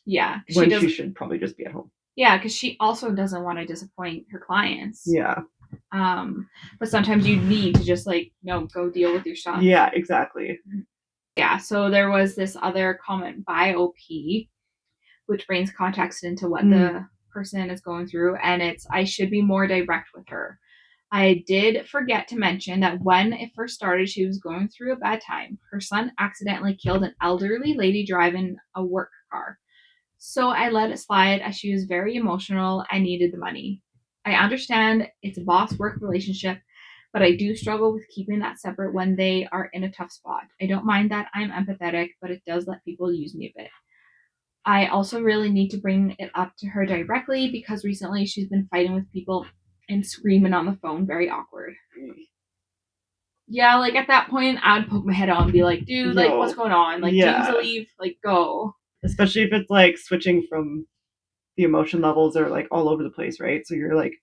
Yeah. When she should probably just be at home. Yeah, because she also doesn't want to disappoint her clients. Yeah. But sometimes you need to just like, no, go deal with your stuff. Yeah, exactly. Yeah, so there was this other comment by OP, which brings context into what the person is going through, and it's, I should be more direct with her. I did forget to mention that when it first started, she was going through a bad time. Her son accidentally killed an elderly lady driving a work car. So I let it slide as she was very emotional and needed the money. I understand it's a boss-work relationship, but I do struggle with keeping that separate when they are in a tough spot. I don't mind that I'm empathetic, but it does let people use me a bit. I also really need to bring it up to her directly because recently she's been fighting with people and screaming on the phone. Very awkward. Yeah, like at that point, I'd poke my head on and be like, dude, like, what's going on? Like, James to leave, like, go. Especially if it's like switching from the emotion levels are like all over the place, right? So you're like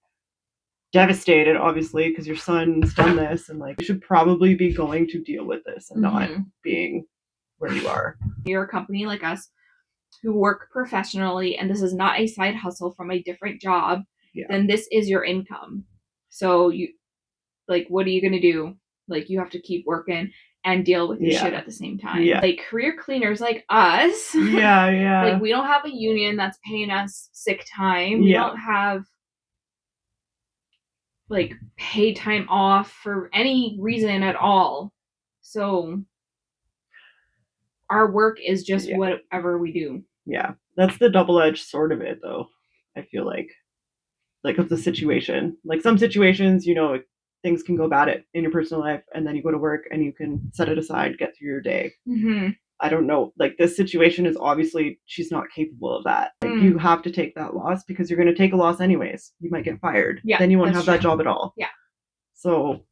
devastated, obviously, because your son's done this, and like you should probably be going to deal with this and not being where you are. You're a company like us who work professionally, and this is not a side hustle from a different job, then this is your income. So you, like, what are you gonna do? Like, you have to keep working and deal with your shit at the same time. Yeah. Like, career cleaners like us. Yeah. Like, we don't have a union that's paying us sick time. We don't have, like, paid time off for any reason at all. So, our work is just whatever we do. Yeah. That's the double-edged sword of it, though, I feel like of the situation. Like, some situations, you know, things can go bad in your personal life, and then you go to work and you can set it aside, get through your day. I don't know. Like, this situation is obviously, she's not capable of that. Like, you have to take that loss because you're going to take a loss anyways. You might get fired. Yeah, then you won't have that job at all. Yeah. So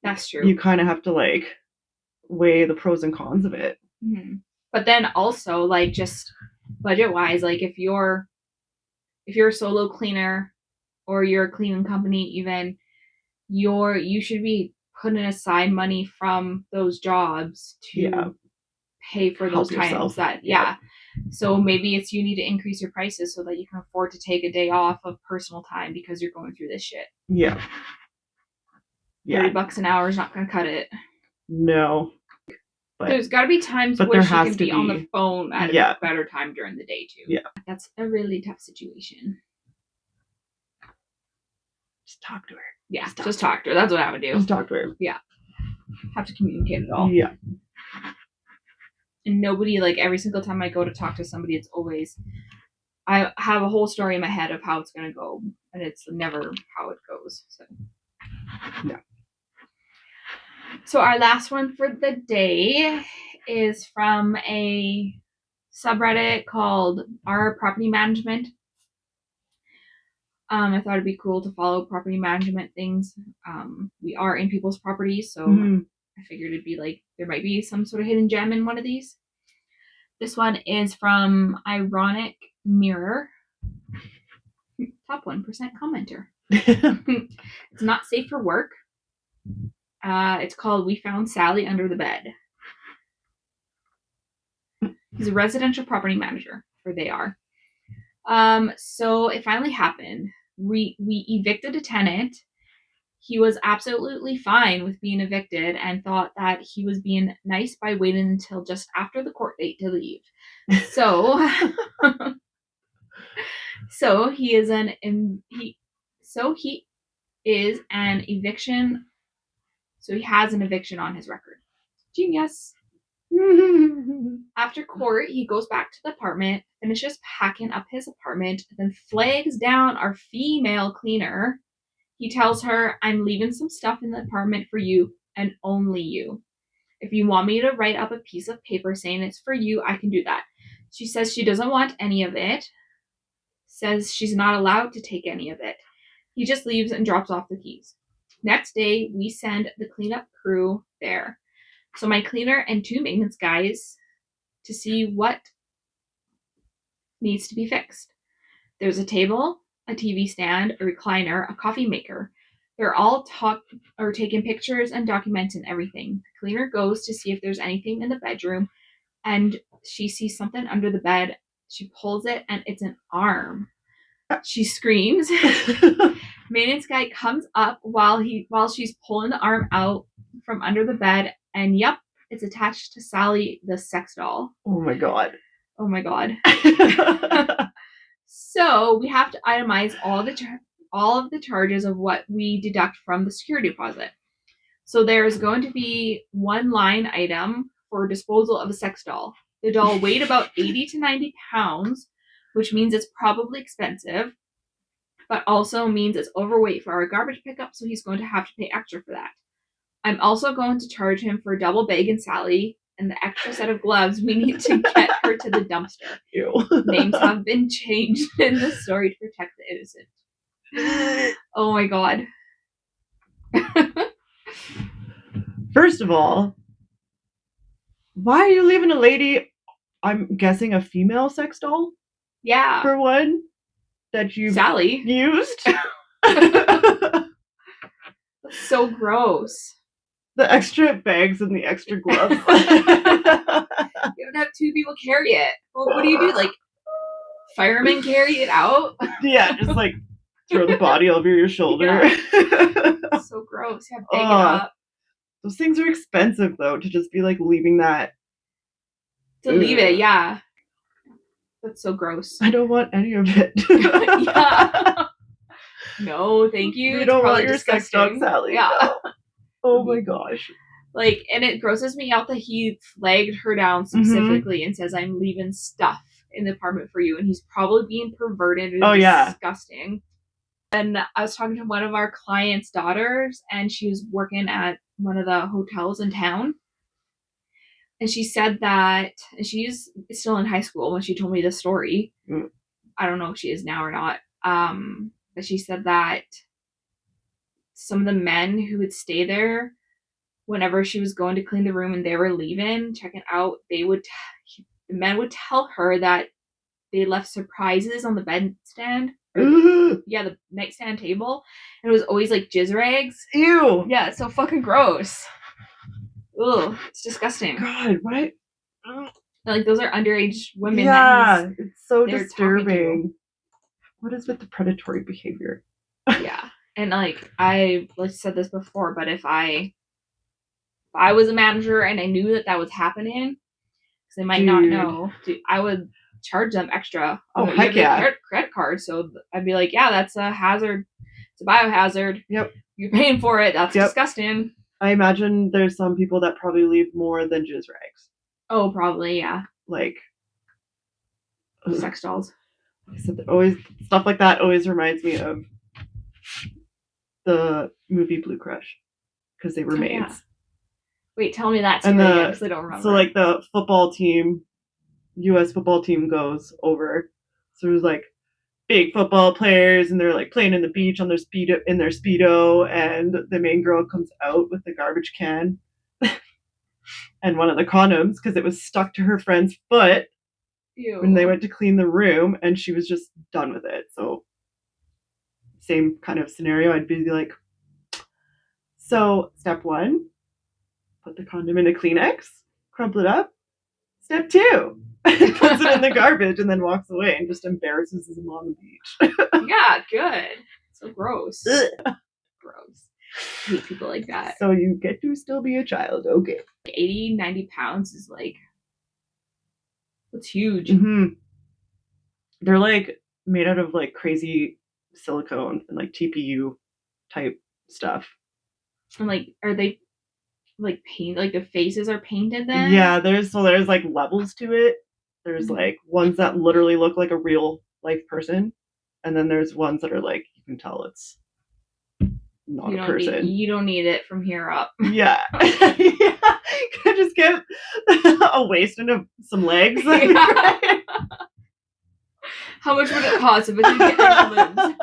that's true. You kind of have to like weigh the pros and cons of it. But then also, like, just budget wise, like if you're a solo cleaner or you're a cleaning company, even you should be putting aside money from those jobs to pay for those times that so maybe it's you need to increase your prices so that you can afford to take a day off of personal time because you're going through this shit. $30 an hour is not going to cut it. No, but there's got to be times where she can be on the phone at a better time during the day too. That's a really tough situation. Just talk to her. Yeah, just talk to her. That's what I would do. Just talk to her. Yeah. Have to communicate it all. Yeah. And nobody, like, every single time I go to talk to somebody, it's always, I have a whole story in my head of how it's going to go, and it's never how it goes. So. Yeah. So our last one for the day is from a subreddit called Our Property Management. I thought it'd be cool to follow property management things. We are in people's properties, so I figured it'd be like there might be some sort of hidden gem in one of these. This one is from Ironic Mirror. Top 1% commenter. It's not safe for work. It's called We Found Sally Under the Bed. He's a residential property manager, or they are. So it finally happened. We evicted a tenant. He was absolutely fine with being evicted and thought that he was being nice by waiting until just after the court date to leave. So he is an eviction. So he has an eviction on his record. Genius. After court, he goes back to the apartment, finishes packing up his apartment, then flags down our female cleaner. He tells her, I'm leaving some stuff in the apartment for you and only you. If you want me to write up a piece of paper saying it's for you, I can do that. She says she doesn't want any of it. Says she's not allowed to take any of it. He just leaves and drops off the keys. Next day, we send the cleanup crew there. So my cleaner and 2 maintenance guys to see what needs to be fixed. There's a table, a TV stand, a recliner, a coffee maker. They're all taking pictures and documenting everything. The cleaner goes to see if there's anything in the bedroom, and she sees something under the bed. She pulls it, and it's an arm. She screams. Maintenance guy comes up while she's pulling the arm out from under the bed, and yep, it's attached to Sally, the sex doll. Oh my god. Oh my god. So we have to itemize all of the charges of what we deduct from the security deposit. So there's going to be one line item for disposal of a sex doll. The doll weighed about 80 to 90 pounds, which means it's probably expensive, but also means it's overweight for our garbage pickup, so he's going to have to pay extra for that. I'm also going to charge him for a double bag and Sally and the extra set of gloves we need to get her to the dumpster. Ew. Names have been changed in the story to protect the innocent. Oh my god. First of all, why are you leaving a lady, I'm guessing a female sex doll? Yeah. For one, that you Sally used? That's so gross. The extra bags and the extra gloves. You would have 2 people carry it. Well, what do you do? Like, firemen carry it out? Yeah, just like throw the body over your shoulder. Yeah. So gross. You have to bag it up. Those things are expensive, though, to just be like leaving that. To leave it, yeah. That's so gross. I don't want any of it. Yeah. No, thank you. You don't want your sex dog, Sally. Yeah. No. Oh my gosh. Like, and it grosses me out that he flagged her down specifically and says, I'm leaving stuff in the apartment for you. And he's probably being perverted and disgusting. And I was talking to one of our clients' daughters, and she was working at one of the hotels in town. And she said that, and she's still in high school when she told me this story. I don't know if she is now or not. But she said that some of the men who would stay there, whenever she was going to clean the room and they were leaving, checking out, the men would tell her that they left surprises on the bedstand. Yeah, the nightstand table. And it was always like jizz rags. Ew. Yeah, it's so fucking gross. Ugh, it's disgusting. God, what? Like, those are underage women. Yeah, it's so disturbing. What is with the predatory behavior? Yeah. And like I said this before, but if I was a manager and I knew that was happening, because they might not know, I would charge them extra. Oh, heck yeah. Credit card. So I'd be like, yeah, that's a hazard. It's a biohazard. Yep. You're paying for it. That's disgusting. I imagine there's some people that probably leave more than jizz rags. Oh, probably, yeah. Like sex dolls. So always stuff like that always reminds me of the movie Blue Crush, because they were maids. Yeah. Wait, tell me that story again, because I don't remember. So like the football team, U.S. football team goes over. So it was like fake football players, and they're like playing in the beach on their speedo, and the main girl comes out with the garbage can and one of the condoms because it was stuck to her friend's foot. Ew. When they went to clean the room, and she was just done with it. So same kind of scenario. I'd be like, so step 1, put the condom in a Kleenex, crumple it up. Step 2, puts it in the garbage and then walks away and just embarrasses his mom on the beach. Yeah, good. So gross. Gross. I hate people like that. So you get to still be a child. Okay. 80, 90 pounds is like, that's huge. Mm-hmm. They're like made out of like crazy silicone and like TPU type stuff. And like, are they like paint? Like the faces are painted then? Yeah, there's like levels to it. There's like ones that literally look like a real life person, and then there's ones that are like you can tell it's not a person. You don't need it from here up. Yeah. Yeah. Can I just get a waist and some legs? Yeah. How much would it cost if it didn't get any limbs?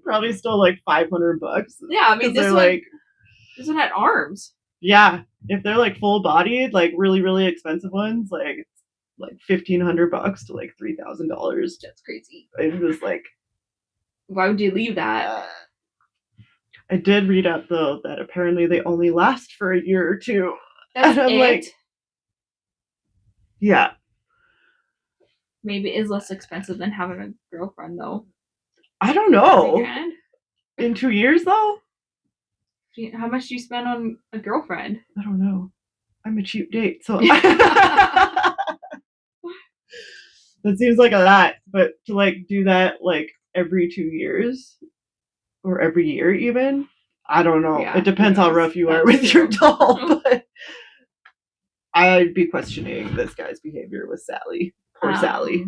Probably still like $500. Yeah, I mean this one had arms. Yeah, if they're like full bodied, like really really expensive ones, like $1,500 to like $3,000. That's crazy. It was like, why would you leave that? I did read up though that apparently they only last for a year or two. That's and I'm it. Like, yeah. Maybe it is less expensive than having a girlfriend though. I don't know. In 2 years though? How much do you spend on a girlfriend? I don't know. I'm a cheap date, so that seems like a lot. But to like do that like every 2 years or every year even, I don't know. Yeah, it depends how rough you are with your doll. But I'd be questioning this guy's behavior with Sally. Poor Sally.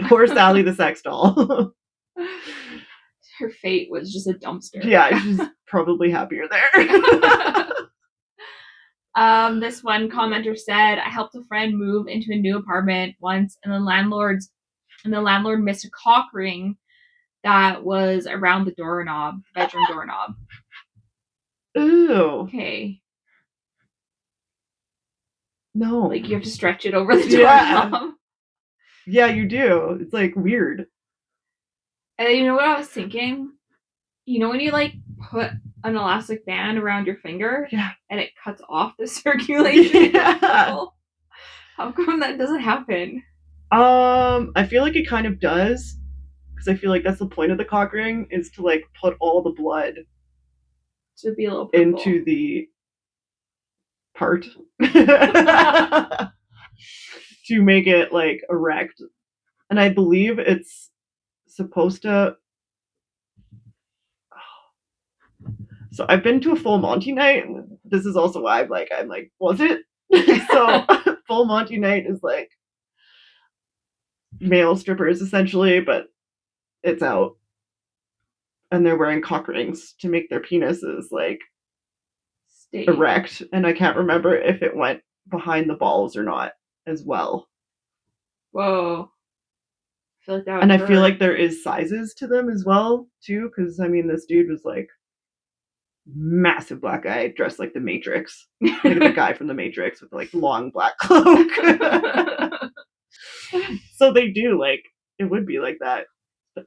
Poor Sally the sex doll. Her fate was just a dumpster. Yeah, she's probably happier there. This one commenter said, I helped a friend move into a new apartment once, and the landlord missed a cock ring that was around the bedroom doorknob. Ooh. Okay. No. Like you have to stretch it over the doorknob. Yeah, you do. It's like weird. And you know what I was thinking? You know when you like put an elastic band around your finger, yeah, and it cuts off the circulation? Yeah. How come that doesn't happen? I feel like it kind of does, because I feel like that's the point of the cock ring, is to like put all the blood to be a little purple into the part to make it like erect. And I believe it's supposed to. So I've been to a full Monty night, and this is also why I'm like, was it? So full Monty night is like male strippers essentially, but it's out, and they're wearing cock rings to make their penises like stay erect. And I can't remember if it went behind the balls or not as well. Whoa. I feel like that would and hurt. I feel like there is sizes to them as well too, because I mean this dude was like massive black guy dressed like the Matrix, like the guy from the Matrix with like long black cloak. So they do like, it would be like that, but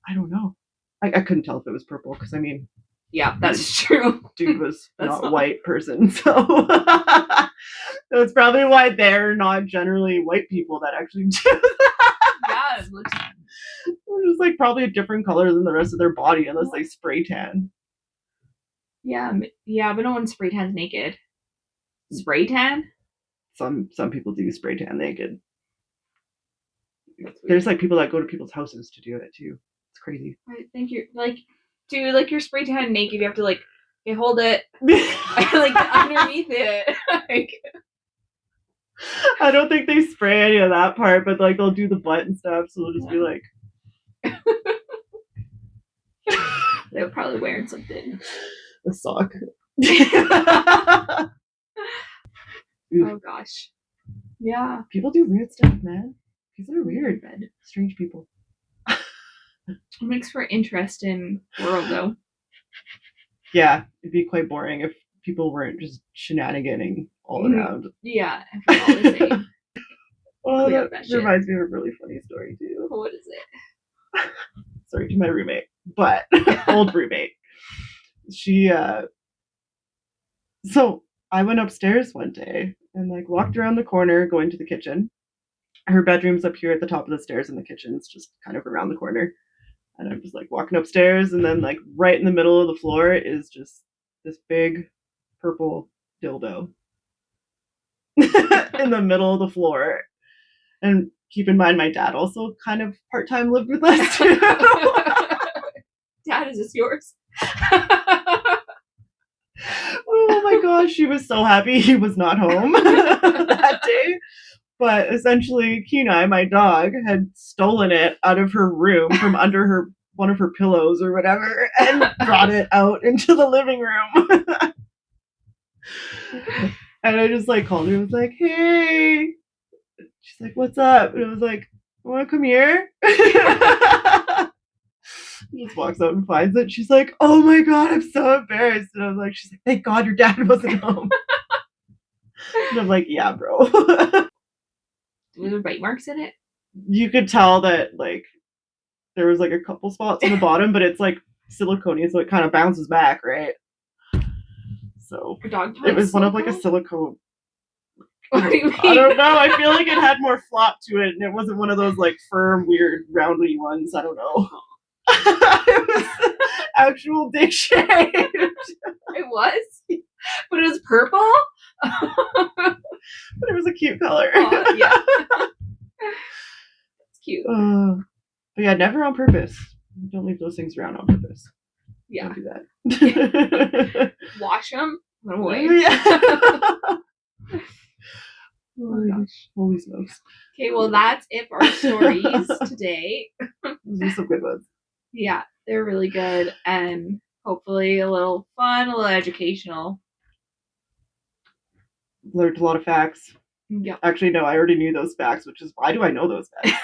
I don't know. I couldn't tell if it was purple, because I mean, yeah, that's true. Dude was not a white person, so that's probably why they're not generally white people that actually do that. Yeah, it looks. They're just like probably a different color than the rest of their body, unless they spray tan. Yeah, but no one spray tans naked. Spray tan? Some people do spray tan naked. There's like people that go to people's houses to do it too. It's crazy. I think you're like, dude, like you're spray tan naked. You have to like, okay, hold it, like underneath it. Like, I don't think they spray any of that part, but like they'll do the butt and stuff. So they'll just be like, they're probably wearing something. A sock. Oh gosh. Yeah. People do weird stuff, man. People are weird, man. Strange people. It makes for interesting world though. Yeah, it'd be quite boring if people weren't just shenaniganing all around. Yeah, if we're all the same. Oh, that reminds me of a really funny story too. What is it? Sorry to my roommate, but old roommate. She so I went upstairs one day and like walked around the corner going to the kitchen. Her bedroom's up here at the top of the stairs and the kitchen's just kind of around the corner. And I'm just like walking upstairs and then like right in the middle of the floor is just this big purple dildo in the middle of the floor. And keep in mind, my dad also kind of part-time lived with us too. Dad, is this yours? Oh my gosh, she was so happy he was not home that day. But essentially, Kenai, my dog, had stolen it out of her room from under her one of her pillows or whatever and brought it out into the living room. And I just like called her and was like, hey. She's like, what's up? And I was like, wanna come here? Just walks out and finds it. She's like, oh my god, I'm so embarrassed. And I was like, she's like, thank god your dad wasn't home. And I'm like, yeah, bro. Were there bite marks in it? You could tell that like there was like a couple spots on the bottom, but it's like silicone, so it kind of bounces back, right? So it was one of like a silicone. What do you mean? I don't know. I feel like it had more flop to it, and it wasn't one of those like firm, weird, roundy ones. I don't know. It was actual dick shaped. It was? But it was purple? But it was a cute color. Oh, yeah. It's cute. But yeah, never on purpose. Don't leave those things around on purpose. Yeah. Don't do that. Wash them. Put them away. Yeah. Oh my gosh. Holy smokes. Okay, well, that's it for our stories today. Those are some good ones. Yeah, they're really good and hopefully a little fun, a little educational. Learned a lot of facts. Yeah. Actually, no, I already knew those facts, which is why do I know those facts?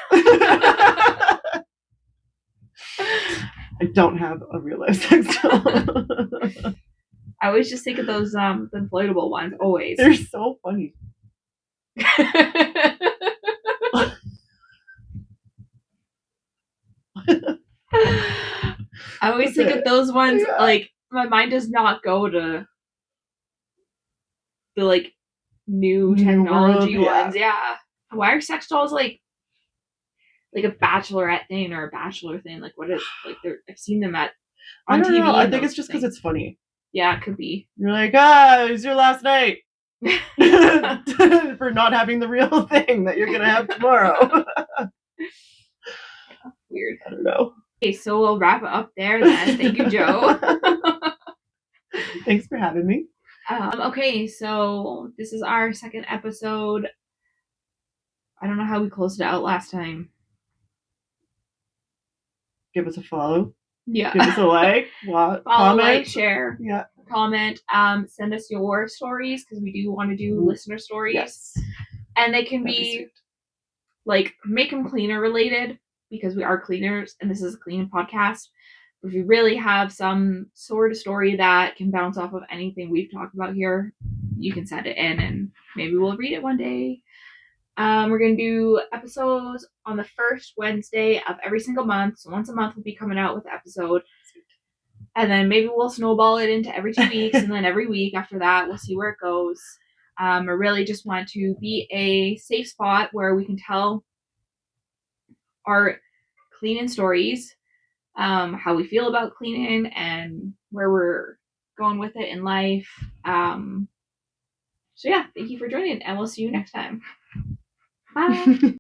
I don't have a real life sex doll. I always just think of those the inflatable ones, always. They're so funny. I always think of those ones, yeah. Like, my mind does not go to the, like, new technology ones. Yeah. Why are sex dolls, like a bachelorette thing or a bachelor thing? Like, what is, like, I've seen them on TV. I think it's just because it's funny. Yeah, it could be. You're like, it's your last night. For not having the real thing that you're going to have tomorrow. Weird. I don't know. Okay, so we'll wrap it up there then. Thank you, Joe. Thanks for having me. Okay, so this is our second episode. I don't know how we closed it out last time. Give us a follow. Yeah. Give us a like. Follow, comment. Like, share. Yeah. Comment. Send us your stories because we do want to do listener stories. Yes. And they can be like, make them cleaner related because we are cleaners and this is a cleaning podcast. If you really have some sort of story that can bounce off of anything we've talked about here, you can send it in and maybe we'll read it one day. We're going to do episodes on the first Wednesday of every single month. So once a month we'll be coming out with an episode. And then maybe we'll snowball it into every 2 weeks. And then every week after that, we'll see where it goes. I really just want to be a safe spot where we can tell our cleaning stories, how we feel about cleaning and where we're going with it in life. So yeah, thank you for joining and we'll see you next time. Bye.